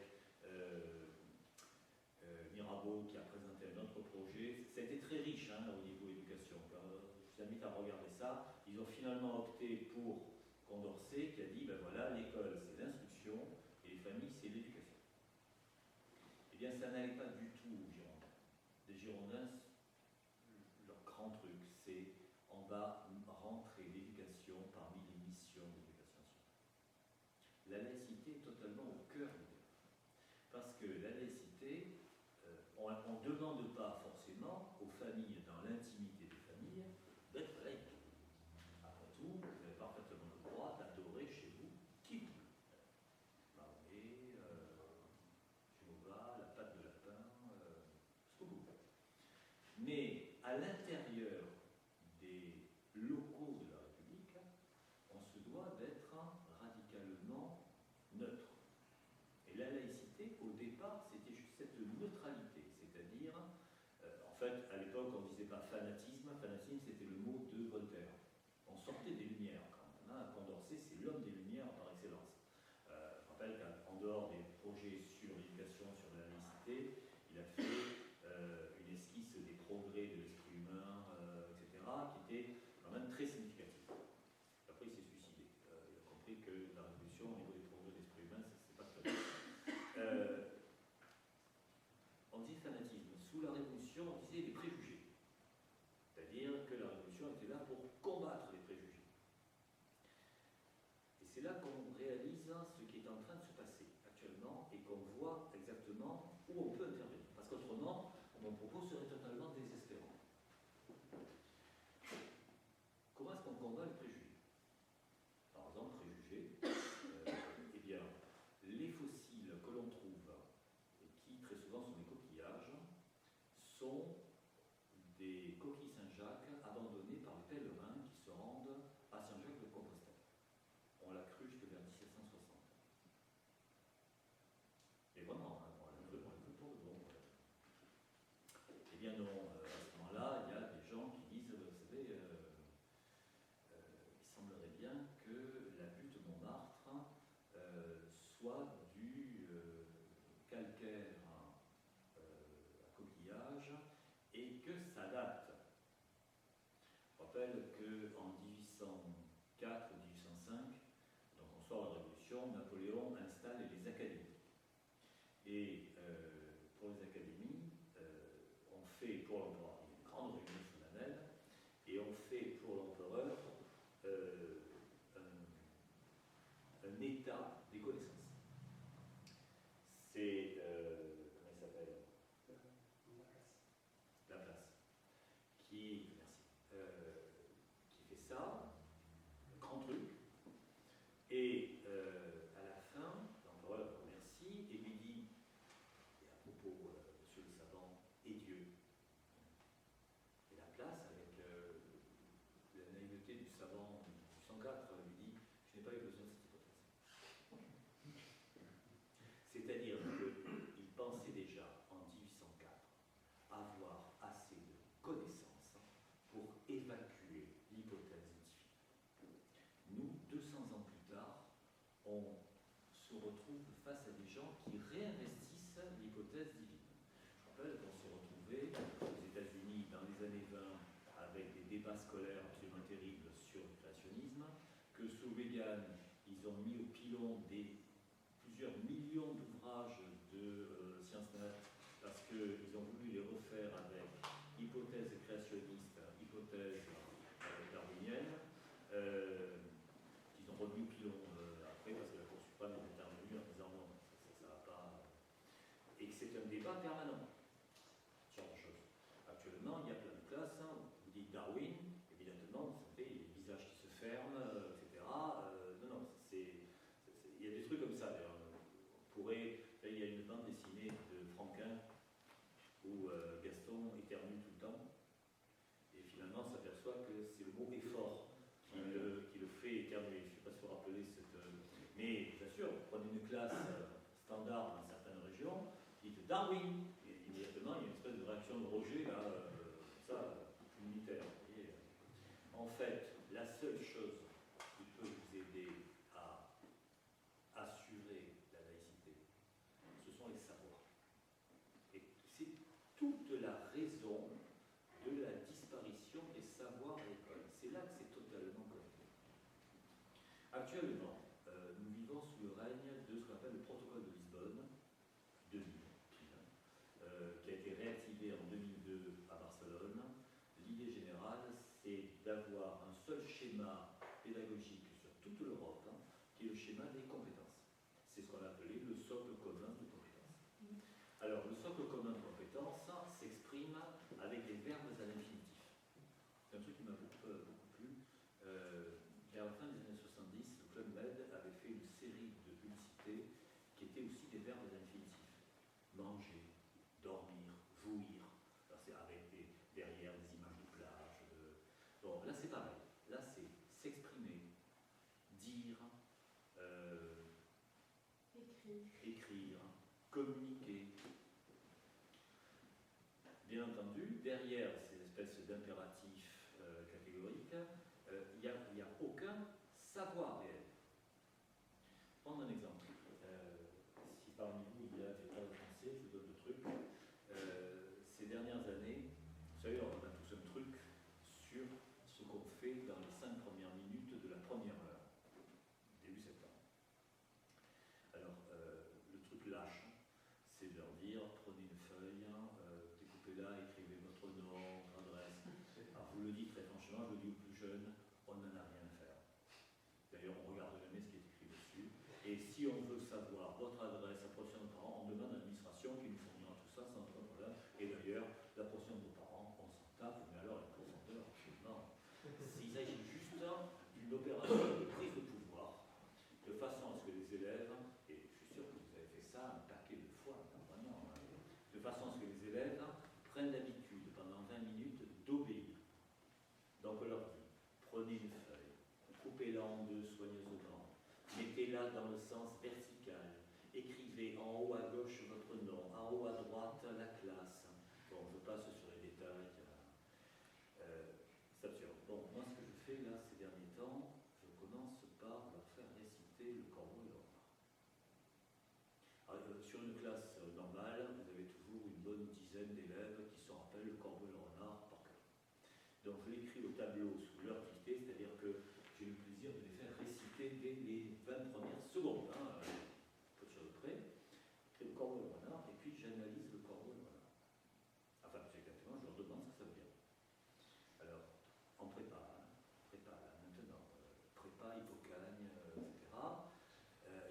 Speaker 3: Mirabeau, qui a présenté un autre projet. Ça a été très riche au niveau éducation. Je vous invite à regarder ça. Ils ont finalement opté pour Condorcet, qui a dit, ben voilà, l'école c'est l'instruction, et les familles c'est l'éducation. Eh bien, ça n'allait pas du tout aux Girondins. Les Girondins, leur grand truc, c'est on va rentrer l'éducation parmi les missions de l'éducation nationale. La laïcité est totalement au cœur du débat. Parce que la laïcité, on ne demande pas forcément aux familles, dans l'intimité des familles, d'être laïques. Après tout, vous avez parfaitement le droit d'adorer chez vous qui vous voulez. Mahomet, Jéhovah, la patte de lapin, ce que vous voulez. Mais à l'intérieur des locaux de la République, on se doit d'être radicalement neutre. Et la laïcité, au départ, c'était juste cette neutralité, c'est-à-dire, en fait, à l'époque, on ne disait pas fanatisme, fanatisme c'était le mot de Voltaire. On sortait des Lumières quand même. Condorcet, c'est l'homme des Lumières par excellence. Je rappelle qu'en dehors des projets sur l'éducation, sur la laïcité, il a fait une esquisse des progrès de l'esprit humain, etc., qui était quand même très significative. Après, il s'est suicidé. Il a compris que la révolution, au niveau des progrès de l'esprit humain, c'est pas très bien. On disait fanatisme. Sous la Révolution, on disait les préjugés. C'est-à-dire que la Révolution était là pour combattre les préjugés. Et c'est là qu'on réalise ce qui est en train de se passer actuellement et qu'on voit exactement où on peut intervenir. Parce qu'autrement, mon propos serait totalement désespérant. Comment est-ce qu'on combat les préjugés? Par exemple, préjugés, eh bien, les fossiles que l'on trouve, et qui très souvent sont des coquillages, sont des coquilles Saint-Jacques abandonnées par les pèlerins qui se rendent à Saint-Jacques-de-Compostelle. On l'a cru jusque vers 1760. Et vraiment, on l'a cru pour de bon. Eh bien non, à ce moment-là, il y a des gens qui disent, vous savez, il semblerait bien que la butte Montmartre soit du calcaire à coquillage et que ça date. Je rappelle qu'en 1804 ou 1805, donc on sort de la Révolution, Napoléon installe les académies. Et pour les académies, on fait pour l'empereur une grande réunion solennelle et on fait pour l'empereur un état des connaissances. C'est, comment il s'appelle? La place. Qui, merci, qui fait ça, grand truc, et à la fin, l'empereur remercie et lui dit, et à propos, monsieur le savant, et Dieu. Et la place, avec la naïveté du savant du 104, lui dit, je n'ai pas eu besoin de cette hypothèse. C'est-à-dire qu'il pensait déjà, en 1804, avoir assez de connaissances pour évacuer l'hypothèse divine. Nous, 200 ans plus tard, on se retrouve face à des gens qui réinvestissent l'hypothèse divine. Je rappelle qu'on s'est retrouvé aux États-Unis dans les années 20 avec des débats scolaires absolument terribles sur le créationnisme, que sous Reagan, ils ont mis au pilon plusieurs millions d'ouvrages de sciences nat parce qu'ils ont voulu les refaire avec hypothèse créationniste, hypothèse darwinienne, qu'ils ont remis au pilon après parce que la Cour Darwin. Et immédiatement, il y a une espèce de réaction de rejet, là, ça, unitaire. Et, en fait, la seule chose qui peut vous aider à assurer la laïcité, ce sont les savoirs. Et c'est toute la raison de la disparition des savoirs à l'école. C'est là que c'est totalement connecté. Actuellement, nous vivons sous le règne de ce qu'on appelle le protocole de Lisbonne, 2000, qui a été réactivé en 2002 à Barcelone. L'idée générale, c'est d'avoir un seul schéma pédagogique sur toute l'Europe, qui est le schéma des compétences. C'est ce qu'on a appelé le socle commun de compétences. Alors, le socle commun de compétences s'exprime avec les verbes à l'infinitif. C'est un truc qui m'a beaucoup plu. À la fin des années 70, le Club Med avait fait une série de publicités qui étaient aussi des verbes à l'infinitif. Manger, dormir, jouir. Alors, c'est avec derrière des images de plage. Bon, là c'est pareil. Là c'est s'exprimer, dire, écrire, communiquer. Bien entendu, derrière ces espèces d'impératifs catégoriques, il n'y a aucun savoir réel. Prendre un exemple. Si parmi vous il y a des tas de français, je vous donne le truc. Ces dernières années, vous savez, on a tous un truc sur ce qu'on fait dans les 5 premières minutes de la première heure, début septembre. Alors, le truc lâche, c'est de leur dire, prenez une feuille, découpez-la, écrivez votre nom, votre adresse. Alors, je vous le dis très franchement, je le dis aux plus jeunes, on n'en a rien à faire. D'ailleurs, on ne regarde jamais ce qui est écrit dessus. Et si on veut savoir votre adresse, la profession de vos parents, on demande à l'administration qui nous fournira tout ça sans problème. Et d'ailleurs, la profession de vos parents, on s'en tape, mais alors la profondeur, absolument. S'il s'agit juste d'une opération de prise de pouvoir, de façon à ce que les élèves, et je suis sûr que vous avez fait ça un paquet de fois, vraiment, de façon à ce que les élèves prennent l'habitude pendant 20 minutes d'obéir. Donc on leur dit, prenez une feuille, coupez-la en deux soigneusement, mettez-la dans le sens vertical, écrivez en haut à gauche votre nom, en haut à droite la classe. Bon, je passe sur les détails. C'est absurde. Bon, moi ce que je fais là ces derniers temps, je commence par leur faire réciter le Corbeau et le Renard. Alors, sur une classe normale, vous avez toujours une bonne dizaine d'élèves qui s'en rappellent le Corbeau et le Renard par cœur. Donc je l'écris au tableau sous leur dictée, c'est-à-dire que j'ai le plaisir de les faire réciter dès les 20 premières secondes, peu de choses près. J'écris le Corbeau et le Renard, et puis j'analyse le Corbeau et le Renard. Enfin, plus exactement, je leur demande ce que ça veut dire. Alors, en prépa là, maintenant, prépa, hypocagne, etc.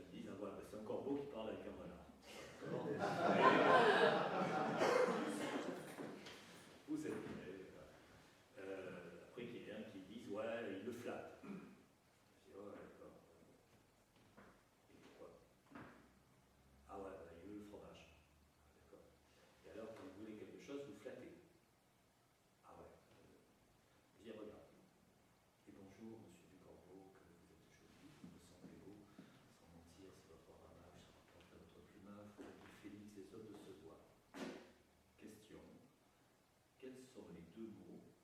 Speaker 3: Ils disent, ah voilà, c'est un corbeau qui parle avec un renard. Vous êtes après, il y a un qui dit, ouais, il le flatte. Je dis, ouais, d'accord. Et pourquoi? Ah ouais, bah, il veut le fromage. D'accord. Et alors, quand vous voulez quelque chose, vous flattez. Ah ouais. Je dis, regarde. Et bonjour, monsieur du Corbeau, que vous êtes joli, vous me semblez beau. Sans mentir, c'est votre ramage, ça rapporte à votre plumage, vous êtes Félix et hommes de ce bois. Question. Quels sont les deux mots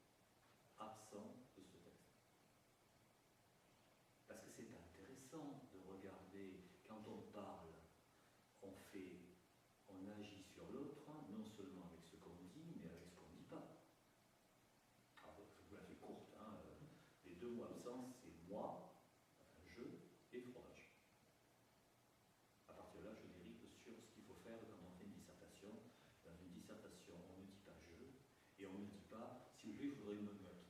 Speaker 3: absents de ce texte? Parce que c'est intéressant de regarder, quand on parle, on agit sur l'autre, non seulement avec ce qu'on dit, mais avec ce qu'on ne dit pas. Alors, je vous la fais courte, les deux mots absents, c'est moi, enfin je, et fromage. À partir de là, je dérive sur ce qu'il faut faire quand on fait une dissertation. Dans une dissertation, on ne dit pas je, et on ne dit pas, si vous voulez, je voudrais une bonne note.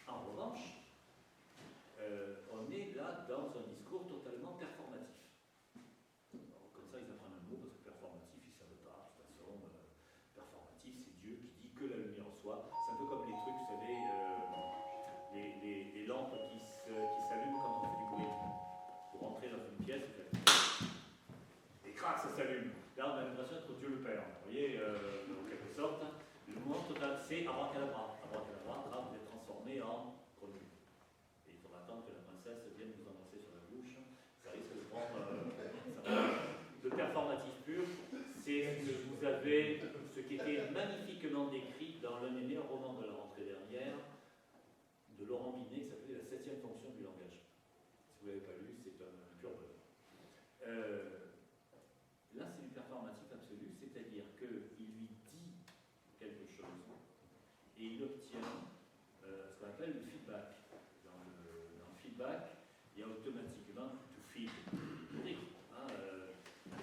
Speaker 3: En revanche, on est là dans un discours totalement performatif. Alors, comme ça, ils apprennent un mot, parce que performatif, ils ne savent pas. De toute façon, performatif, c'est Dieu qui dit que la lumière soit. C'est un peu comme les trucs, vous savez, les lampes qui s'allument quand on fait du bruit. Pour rentrer dans une pièce, et crac, ça s'allume. Là, on a l'impression d'être Dieu le Père. Vous voyez, appelle le feedback. Dans le feedback, il y a automatiquement to feed. Hein,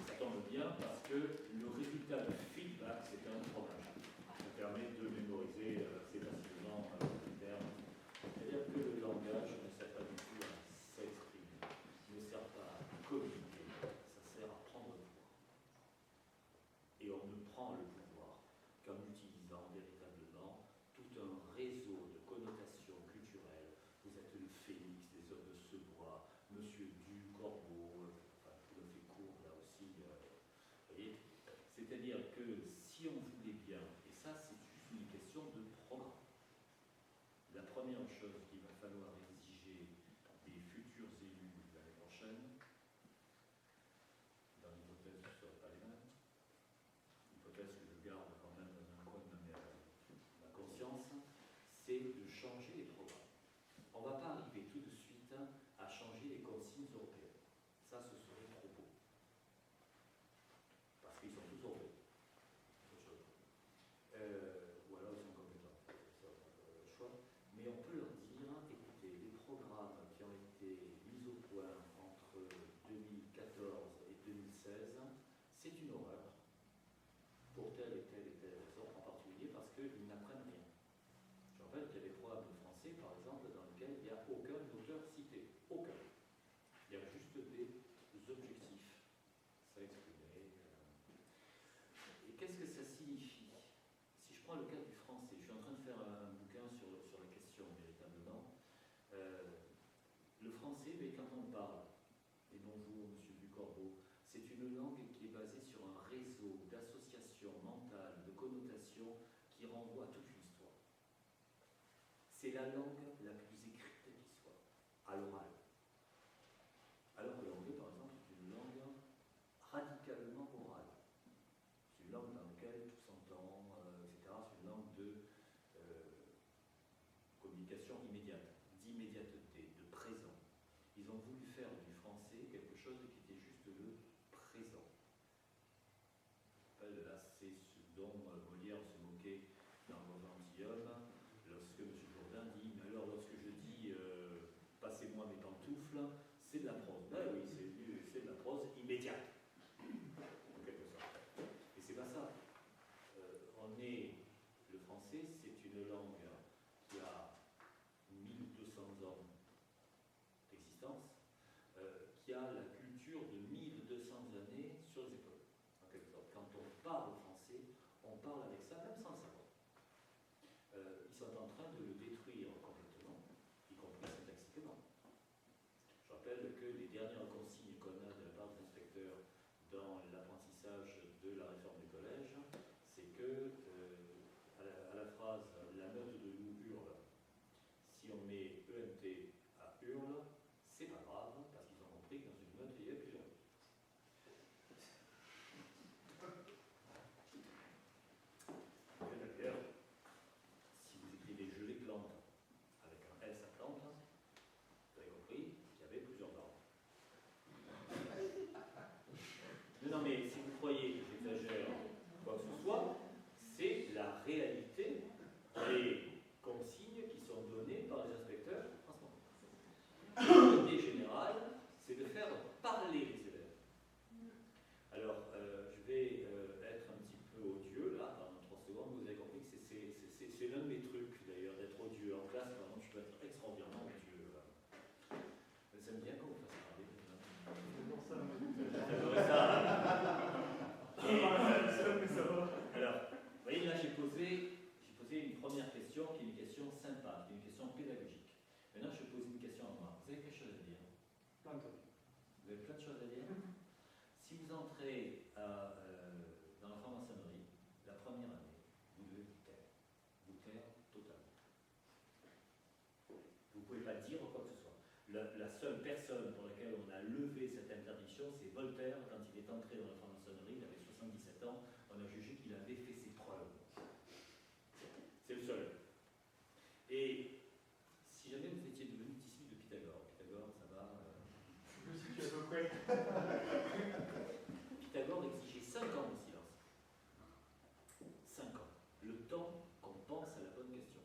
Speaker 3: ça tombe bien parce que le résultat du feedback, c'est un fromage. Ça permet de mémoriser assez facilement le terme. C'est-à-dire que le langage ne sert pas du tout à s'exprimer, ne sert pas à communiquer, ça sert à prendre le pouvoir. Et on ne prend le pouvoir qu'en utilisant véritablement tout un réseau de connotations culturelles. Vous êtes le phénix des hommes de ce bois, Monsieur Du Corbeau, enfin, tout le fait court là aussi. Vous voyez, c'est-à-dire que si on voulait bien, et ça c'est juste une question de programme, la première chose qu'il va falloir exiger des futurs élus l'année prochaine, dans l'hypothèse où ce ne seraient pas les mêmes, hypothèse que je garde quand même dans un coin de ma conscience, c'est de changer les programmes. On ne va pas arriver tout de suite à changer les consignes européennes. Ça, ce serait trop beau. Parce qu'ils sont tous européens. Ou alors ils sont compétents. C'est le choix. Mais on peut leur dire, écoutez, les programmes qui ont été mis au point entre 2014 et 2016, c'est une horreur. Pour telle et telle et telle raison, en particulier parce qu'ils n'apprennent rien. Je rappelle qu'il y a des programmes de français, par exemple, dans lesquels il n'y a aucun auteur cité. Aucun. Il y a juste des objectifs. Ça exprimé. Et qu'est-ce que ça signifie? Si je prends le cas du français, je suis en train de faire un bouquin sur la question, véritablement. Le français, mais quand on parle, et bonjour Monsieur Ducorbeau, c'est une langue qui est basée sur un réseau d'associations mentales, de connotations qui renvoie à toute une histoire. C'est la langue la plus écrite qui soit, à l'oral. Alors que l'anglais, par exemple, est une langue radicalement orale. C'est une langue dans laquelle tout s'entend, etc. C'est une langue de communication immédiate, d'immédiateté, de présent. Ils ont voulu faire du français quelque chose qui était juste le présent. Là, c'est ce dont Molière se moquait dans le gentilhomme, lorsque M. Jourdain dit, mais alors lorsque je dis passez-moi mes pantoufles, c'est de la prose. Ben oui, c'est de la prose immédiate, en quelque sorte. Et c'est pas ça. Le français, c'est une langue qui a 1200 ans d'existence, qui a la culture de 1200 années sur les épaules. En quelque sorte. Quand on parle français, on parle avec ça, même sans le savoir. Ils sont en train de le détruire complètement, y compris syntaxiquement. Je rappelle que les dernières consignes qu'on a de la part des inspecteurs dans l'apprentissage de la réforme du collège, c'est que à la phrase « la meute de loups hurle », si on met ENT à hurle, c'est pas grave, parce qu'ils ont compris que dans une meute, il y a plusieurs. D'ailleurs, si vous écrivez je les plante avec un S à plante, vous avez compris qu'il y avait plusieurs arbres. Non, mais si vous croyez que j'exagère quoi que ce soit, c'est la réalité des consignes qui sont données par les inspecteurs en ce moment. L'idée générale, c'est de faire parler les élèves. Alors, je vais être un petit peu odieux, là, dans 3 secondes. Vous avez compris que c'est l'un de mes trucs, d'ailleurs, d'être odieux en classe. Par exemple, je peux être extraordinairement odieux. J'aime bien qu'on vous fasse parler. J'adorais ça. Alors, vous voyez, là, j'ai posé une première question qui est une question sympa, qui est une question pédagogique. Maintenant, je pose une question à moi. Vous avez quelque chose à dire?
Speaker 1: Plein de choses.
Speaker 3: Vous avez plein de choses à dire? Si vous entrez dans la franc-maçonnerie, la première année, vous devez vous taire. Vous taire totalement. Vous ne pouvez pas dire quoi que ce soit. La seule personne pour laquelle on a levé cette interdiction, c'est Voltaire. Quand il est entré dans la franc-maçonnerie, il avait 77 ans, on a jugé qu'il avait fait ses preuves. C'est le seul. Et si jamais vous étiez devenu disciple de Pythagore, ça va...
Speaker 1: Je me situe à peu près.
Speaker 3: Pythagore exigeait 5 ans de silence. 5 ans. Le temps qu'on pense à la bonne question.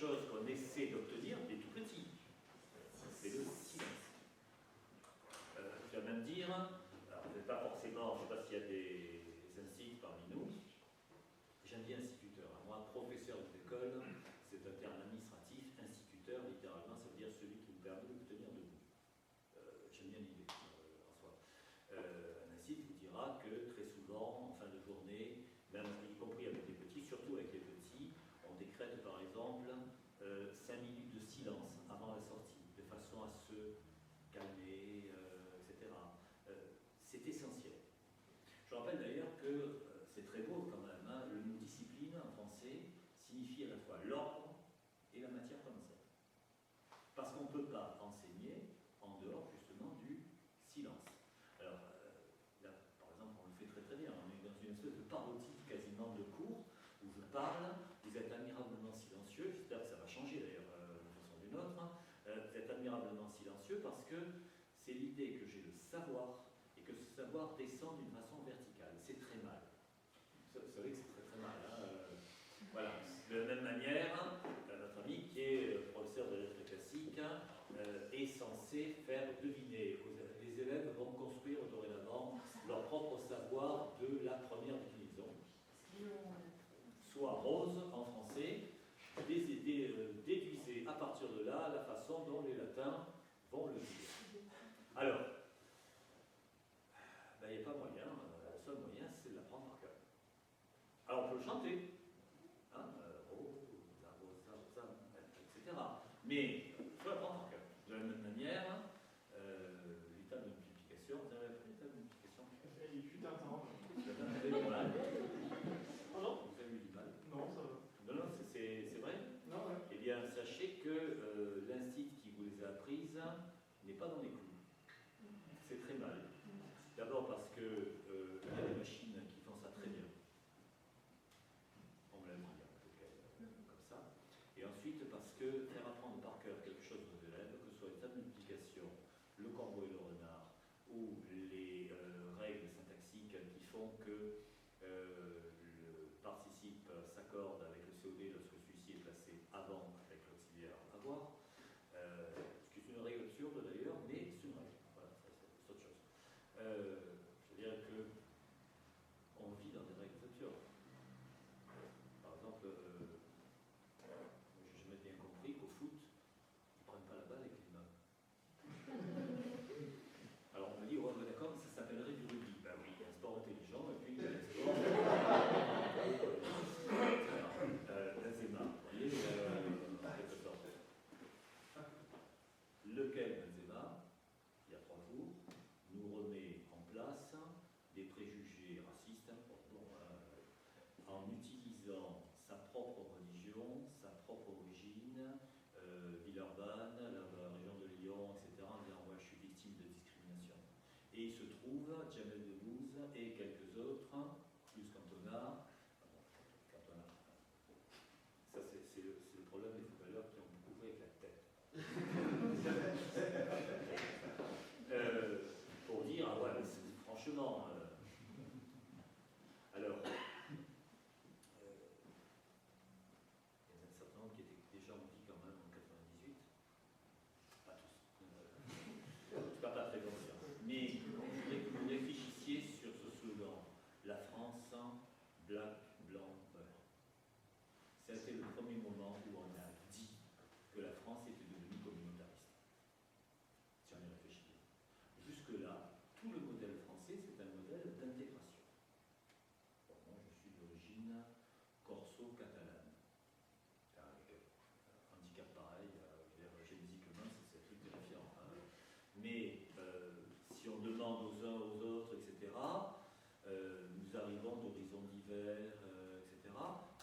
Speaker 3: chose qu'on essaie d'obtenir est tout petit. C'est le silence. Je vais même dire, alors peut-être pas forcément, je ne sais pas s'il y a des instituts parmi nous, j'aime bien instituteur. Moi, professeur d'école, c'est un terme administratif, instituteur, littéralement, ça veut dire celui qui vous permet de vous tenir debout. J'aime bien l'idée en soi. Un institut vous dira que très souvent, en fin de journée, même y compris avec les petits, surtout avec les petits, on décrète par exemple 5 minutes de silence avant la sortie, de façon à se calmer, etc. C'est essentiel. Je rappelle d'ailleurs que c'est très beau quand même, hein, le mot discipline en français signifie à la fois l'ordre et la matière qu'on enseigne. Parce qu'on ne peut pas enseigner en dehors justement du silence. Alors là, par exemple, on le fait très très bien, on est dans une espèce de parodie quasiment de cours où je parle, vous êtes admirablement silencieux, j'espère que ça va changer d'ailleurs d'une façon ou d'une autre, hein. Vous êtes admirablement silencieux parce que c'est l'idée que j'ai le savoir et que ce savoir descend d'une façon verticale. C'est très mal. Vous savez que c'est très très mal. Hein. Voilà. De la même manière, notre ami qui est professeur de lettres classiques est censé faire deviner aux élèves. Les élèves vont construire dorénavant leur propre savoir de la première déclinaison. Soit rose en français, déduisez à partir de là la façon dont les latins vont le dire. Alors, il n'y a pas moyen, le seul moyen c'est de l'apprendre par cœur. Alors on peut le chanter, hein, etc. Mais il faut l'apprendre par cœur. De la même manière, l'état de multiplication, vous avez appris l'état de multiplication?
Speaker 4: Il fut un temps.
Speaker 3: Vous avez eu du mal?
Speaker 4: Pardon?
Speaker 3: Vous avez eu du mal?
Speaker 4: Non, ça va.
Speaker 3: Non, c'est vrai?
Speaker 4: Non, ouais.
Speaker 3: Eh bien, sachez que l'institut qui vous les a apprises n'est pas dans les clous. C'est très mal. D'abord parce que il y a des machines qui font ça très bien. On me l'a dit, comme ça. Et ensuite parce que faire apprendre par cœur quelque chose aux élèves, que ce soit l'état de multiplication, le corbeau et le renard, ou les règles syntaxiques qui font que le participe s'accorde avec le COD lorsque celui-ci est placé avant avec l'auxiliaire avoir, ce qui est une règle absurde d'ailleurs, mais c'est une règle. Voilà, c'est autre chose. Je dirais que on vit dans des règles absurdes. Par exemple, j'ai jamais bien compris qu'au foot, ils ne prennent pas la balle avec les mains. Alors on me dit, ouais, d'accord, ça s'appellerait du rugby. Ben oui, il y a un sport intelligent et puis il y a un sport. Benzema, vous voyez, quelque sorte. Lequel Benzema, il y a 3 jours, nous remet en place des préjugés racistes en utilisant sa propre religion, sa propre origine, Villeurbanne, la région de Lyon, etc. En disant ouais, je suis victime de discrimination. Et il se trouve, Jamel Debbouze et quelques autres, plus Cantona, ça c'est le problème des footballeurs qui ont beaucoup joué avec la tête. Pour dire, ah ouais, mais franchement, alors, il y en a un certain nombre qui étaient déjà en vie quand même en 98, pas tous, en tout cas pas très conscients, mais vous réfléchissiez sur ce slogan, la France, black, blanc, beurre. C'était le premier moment où on a dit que la France était devenue communautariste. Si on y réfléchit. Jusque-là, tout le modèle français, c'est un modèle d'intégration. Bon, moi, je suis d'origine corso-catalane. Avec un handicap pareil, génésiquement, c'est un truc terrifiant. Hein. Mais si on demande aux uns aux autres, etc., nous arrivons d'horizons divers, etc.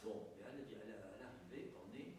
Speaker 3: Bon, et à l'arrivée, on est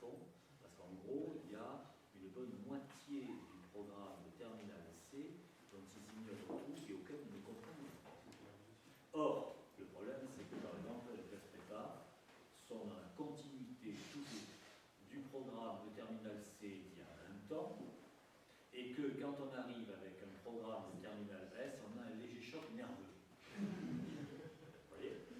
Speaker 3: fond, parce qu'en gros, il y a une bonne moitié du programme de Terminal C dont ils ignorent tout et auquel ils ne comprennent pas. Or, le problème, c'est que par exemple, les classes prépa sont dans la continuité toujours du programme de Terminal C d'il y a 20 ans, et que quand on arrive avec un programme de Terminal S, on a un léger choc nerveux. Vous voyez, je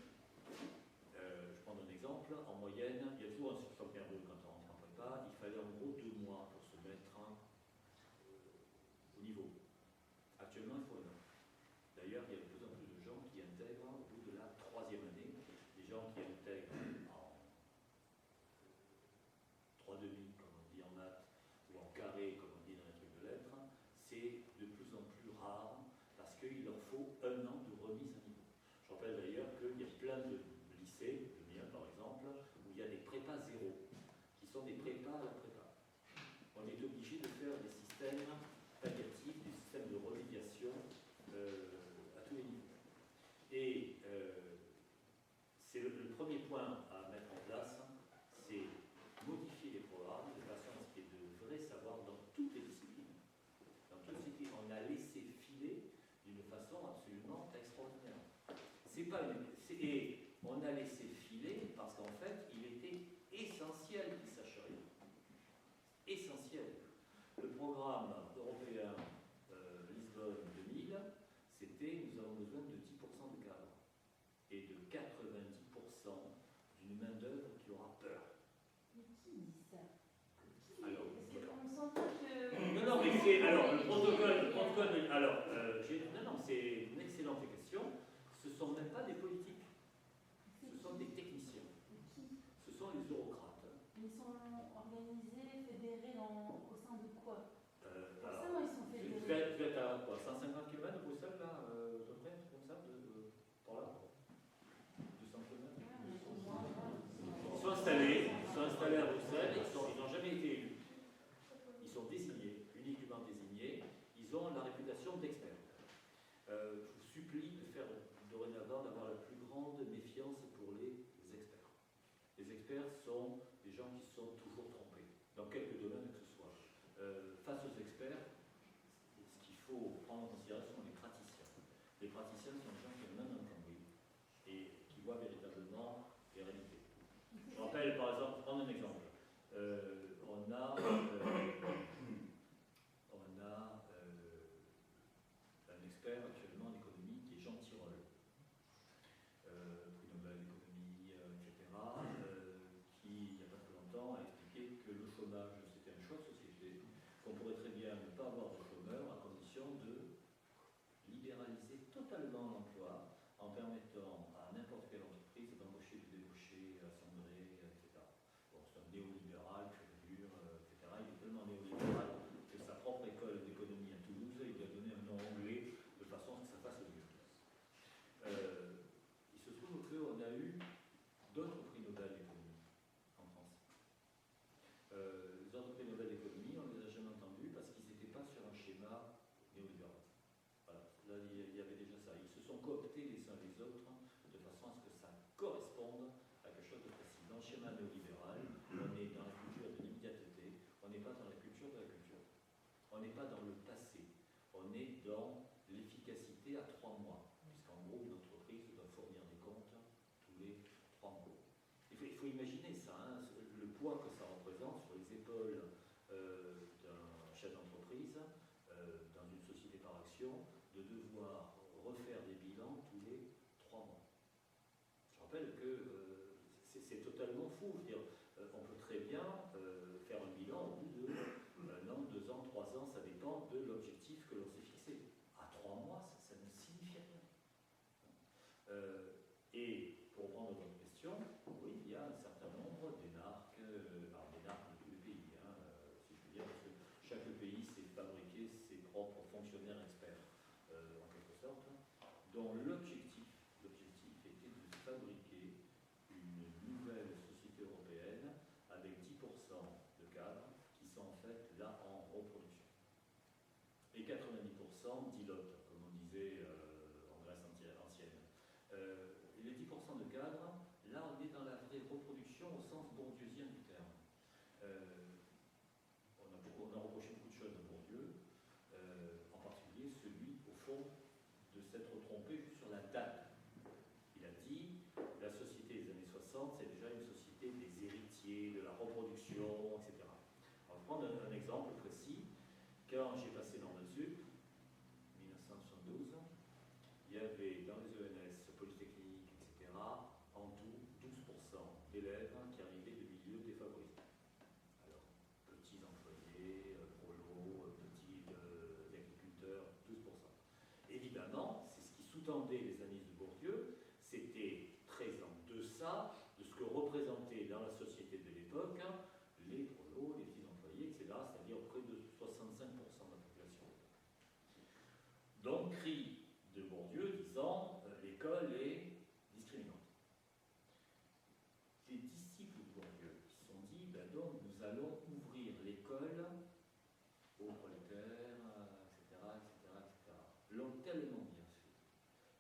Speaker 3: prends un exemple. En moyenne, il y a toujours un choc nerveux quand on rentre en prépa. Il fallait en gros 2 mois pour se mettre au niveau. Actuellement, il faut 1 an. D'ailleurs, il y a de plus en plus de gens qui intègrent au bout de la 3e année, des gens qui intègrent en 3/2, comme on dit en maths, ou en carré, comme on dit dans les trucs de lettres. C'est de plus en plus rare parce qu'il leur faut 1 an de remise à niveau. Je rappelle d'ailleurs qu'il y a plein de lycées, le mien par exemple, où il y a des prépas zéro, qui sont des prépas à la prépa. On est obligé de faire des systèmes palliatifs, des systèmes de remédiation à tous les niveaux. Et c'est le premier point à mettre en place, c'est modifier les programmes de façon à ce qu'il y ait de vrais savoirs dans toutes les disciplines. Dans toutes les disciplines, on a laissé filer d'une façon absolument extraordinaire. Et on a laissé filer parce qu'en fait, il était essentiel qu'ils sachent rien. Essentiel. Le programme européen Lisbonne 2000, c'était nous avons besoin de 10% de cadres et de 90% d'une main-d'œuvre qui aura peur.
Speaker 5: Mais qui dit ça?
Speaker 3: Alors,
Speaker 5: On s'entend que...
Speaker 3: non, mais c'est. Alors, le protocole. Alors, non, c'est une excellente question. Ce ne sont même pas des politiques. Ce sont des techniciens. Ce sont les eurocrates.
Speaker 5: Ils sont organisés, fédérés au sein de quoi?
Speaker 3: Alors,
Speaker 5: Forcément, ils sont fédérés.
Speaker 3: vous êtes à quoi, 150 km de Bruxelles, là, à peu près, un truc comme ça, par là 200 km. Ils sont installés à Bruxelles, ils n'ont jamais été élus. Ils sont désignés, uniquement désignés. Ils ont la réputation d'experts. Je vous supplie de faire dorénavant d'avoir la plus grande méfiance pour les experts. Les experts sont des gens qui se sont toujours trompés, dans quelques domaines que ce soit. Face aux experts, ce qu'il faut prendre en considération sont les praticiens. Les praticiens sont des gens qui ont un entendu et qui voient véritablement les réalités. Je rappelle, par exemple, prendre un exemple. On a un expert actuellement en économie qui est Jean Tirole, prix Nobel d'économie, etc., qui, il n'y a pas très longtemps, a expliqué que le chômage, c'était un choix de société, qu'on pourrait très bien ne pas avoir de chômeurs à condition de libéraliser totalement l'emploi en permettant à n'importe quelle entreprise d'embaucher, de débaucher à son gré, etc. Bon, c'est un néolibéral, pur et dur, etc. Il est tellement néolibéral que sa propre école d'économie à Toulouse, il lui a donné un nom anglais de façon à ce que ça fasse mieux. Il se trouve qu'on a eu d'autres prix Nobel d'économie en France. Les autres prix Nobel d'économie, on ne les a jamais entendus parce qu'ils n'étaient pas sur un schéma néolibéral. Voilà. Là, il y avait déjà ça. Ils se sont cooptés les uns les autres de façon à ce que ça corresponde à quelque chose de précis. Dans le schéma néolibéral, on est dans la culture de l'immédiateté, on n'est pas dans la culture de la culture. On n'est pas dans le passé, on est dans l'efficacité à 3 mois, puisqu'en gros, une entreprise doit fournir des comptes tous les 3 mois. Il faut imaginer ça, hein, le poids que ça représente sur les épaules d'un chef d'entreprise, dans une société par action, de devoir refaire des bilans tous les 3 mois. Je rappelle que c'est totalement fou. Je veux dire, on peut très bien faire un bilan au bout de 1 an, 2 ans, 3 ans, ça dépend de l'objectif que l'on s'est fixé. À 3 mois, ça ne signifie rien. Et pour reprendre votre question, oui, il y a un certain nombre d'énarques, alors d'énarques de tous les pays, hein, si je puis dire, parce que chaque pays s'est fabriqué ses propres fonctionnaires experts, en quelque sorte, dont l'objectif était de fabriquer une nouvelle société européenne avec 10% de cadres qui sont en fait là en reproduction. Et 90% d'îlotes, comme on disait en Grèce ancienne. Les 10% de cadres, là on est dans la vraie reproduction au sens bourdieusien du terme. fond, de s'être trompé juste sur la date. Il a dit, la société des années 60, c'est déjà une société des héritiers, de la reproduction, etc. On va prendre un exemple précis. Quand j'ai passé dans le Sud, 1972, il y avait dans les ENS, Polytechnique, etc., en tout 12% d'élèves qui arrivaient de milieux défavorisés. Alors, petits employés, prolos, petits agriculteurs, 12%. Évidemment, c'est ce qui sous-tendait les analyses de Bourdieu, c'était très en deçà de ce que représentaient dans la société de l'époque les prolos, les petits employés, etc., c'est-à-dire près de 65% de la population. Donc, cri de Bourdieu disant l'école est discriminante. Les disciples de Bourdieu se sont dit donc nous allons ouvrir l'école aux prolétaires, etc., etc., etc. L'ont tellement bien fait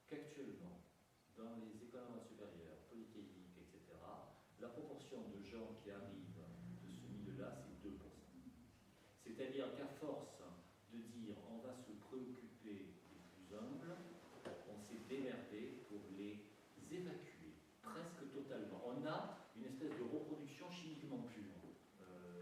Speaker 3: qu'actuellement, dans les écoles supérieures, polytechniques, etc., la proportion de gens qui arrivent de ce milieu-là, c'est 2%. C'est-à-dire qu'à force de dire on va se préoccuper des plus humbles, on s'est démerdé pour les évacuer presque totalement. On a une espèce de reproduction chimiquement pure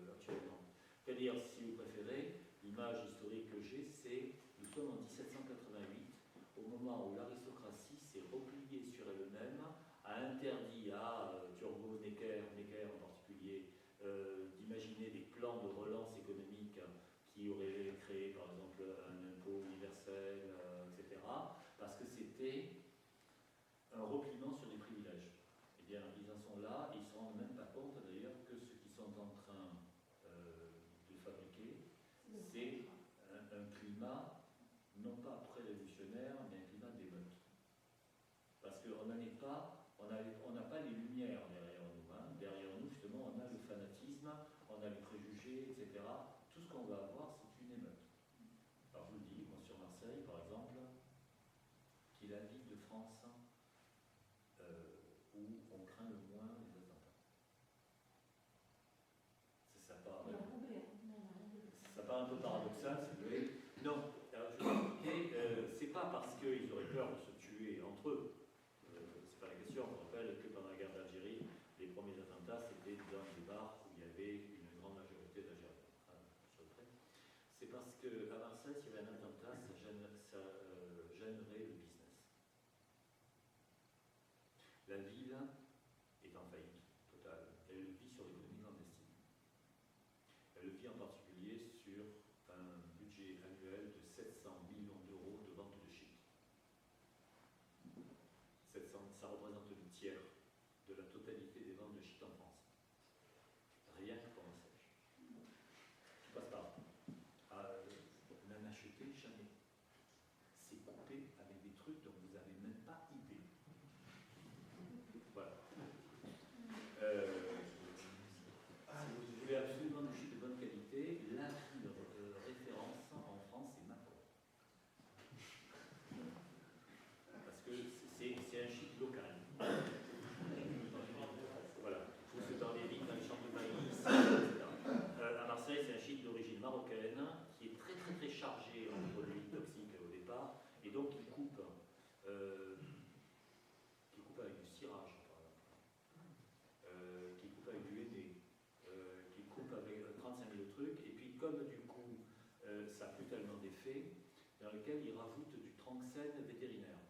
Speaker 3: actuellement. C'est-à-dire, si vous préférez, l'image historique que j'ai, c'est nous sommes en 1788, au moment où l'aristocratie s'est repliée sur elle-même, a interdit à Turgot, Necker en particulier, d'imaginer des plans de relance économique qui auraient créé par exemple un impôt universel, etc., parce que c'était un repliement sur les privilèges. Eh bien, ils en sont là, et ils ne se rendent même pas compte d'ailleurs que ce qu'ils sont en train de fabriquer, c'est un climat, non pas pré-révolutionnaire, mais un climat d'émeute. Parce qu'on n'en est pas, on n'a pas les lumières derrière nous. Hein. Derrière nous, justement, on a le fanatisme, on a les préjugés, etc. Tout ce qu'on va avoir, c'est une émeute. Alors, je vous le dis, moi, sur Marseille, par exemple, qui est la ville de France où on craint le moins les attentats. Ça paraît un peu paradoxal, si vous voulez. Non, alors je vais vous expliquer, c'est pas parce qu'ils auraient peur de se tuer entre eux. C'est pas la question. On rappelle que pendant la guerre d'Algérie, les premiers attentats, c'était dans des bars où il y avait une grande majorité d'Algériens. C'est parce qu'à Marseille, s'il y avait un attentat, ça gênerait le business. La ville est en faillite totale. Elle vit sur l'économie clandestine. Elle vit en particulier sur un budget annuel de 700 millions d'euros de vente de shit. Ça représente le tiers de la totalité des ventes de shit en France. Rien que pour Marseille. Je passe par là. N'en achetez jamais. C'est coupé avec des trucs dont vous n'avez même pas idée. Voilà. Si vous voulez absolument du shit de bonne qualité, la référence en France, c'est Macron. Parce que c'est un shit local. Voilà. C'est dans les vignes, dans les champs de maïs, etc. À Marseille, c'est un shit d'origine marocaine qui est très très très chargé en produits toxiques au départ, et donc il coupe avec du cirage, par exemple, qui coupe avec du henné, qui coupe avec 35 000 trucs, et puis comme du coup ça n'a plus tellement d'effet, dans lequel il rajoute du tranxène vétérinaire.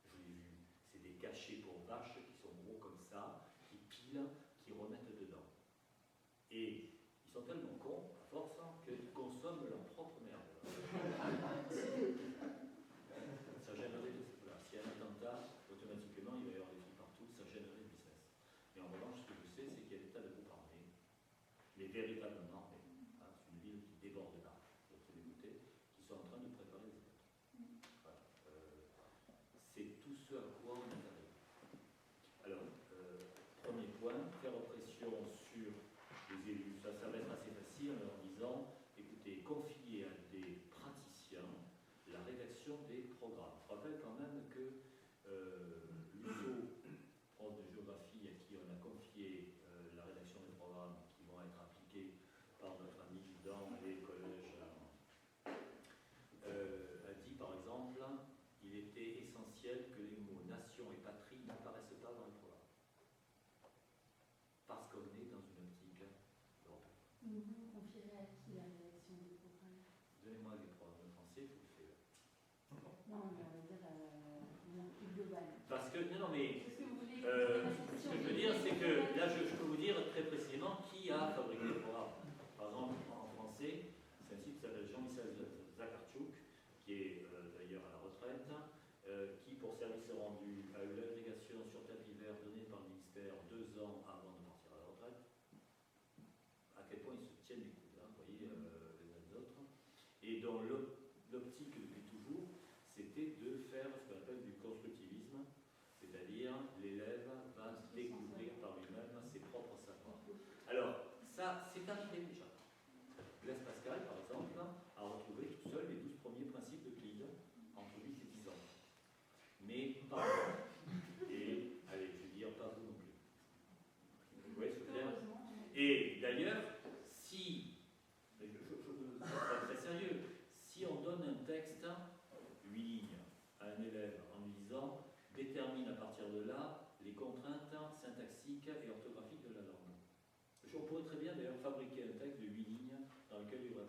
Speaker 3: Je l'ai vu, c'est des cachets pour vaches qui sont gros comme ça, qui pilent, qui remettent dedans. Et ils sont tellement cons, à force, qu'ils consomment leur propre merde. Ça gênerait, voilà, s'il y a un attentat, automatiquement il va y avoir des filles partout, ça gênerait le business. Mais en revanche, ce que je sais, c'est qu'il y a des tas de groupes armés, mais véritablement armés. Hein, c'est une ville qui déborde d'armes, de tous les côtés, qui sont en train de préparer les émeutes. Voilà. C'est tout ce à quoi on est arrivé. Alors, premier point, faire pression sur les élus. Ça va être assez facile en leur disant, écoutez, confier à des praticiens la rédaction des programmes. Je rappelle quand même que Lusso, prof de géographie, à qui on a confié la rédaction des programmes qui vont être appliqués
Speaker 5: Vous confierez à qui la rédaction du programme?
Speaker 3: Donnez-moi les programmes français, il faut le faire.
Speaker 5: Non, mais on va dire de manière plus globale.
Speaker 3: Parce que, non, mais
Speaker 5: Qu'est-ce que vous voulez
Speaker 3: ce que je veux dire, c'est que là, je peux vous dire très précisément qui a fabriqué le programme. Par exemple, en français, c'est un type qui s'appelle Jean-Michel Zakartchouk, qui est d'ailleurs à la retraite, qui, pour service rendu, a eu l'agrégation sur tapis vert donnée par le ministère 2 ans avant de partir à la retraite. À quel point ils se tiennent les coudes, hein, vous voyez, les uns les autres. Et dans l'optique depuis toujours, c'était de faire ce qu'on appelle du constructivisme, c'est-à-dire l'élève va découvrir par lui-même ses propres savoirs. Alors, ça, c'est arrivé déjà. Blaise Pascal, par exemple, a retrouvé tout seul les 12 premiers principes d'Euclide entre 8 et 10 ans. Mais pas moi. Et, allez, je veux dire, pas vous non plus. Vous voyez ce que je veux dire? Et d'ailleurs, si, c'est très sérieux, si on donne un texte, 8 lignes, à un élève en lui disant détermine à partir de là les contraintes syntaxiques et orthographiques de la langue. On pourrait très bien d'ailleurs fabriquer un texte de 8 lignes dans lequel il y aurait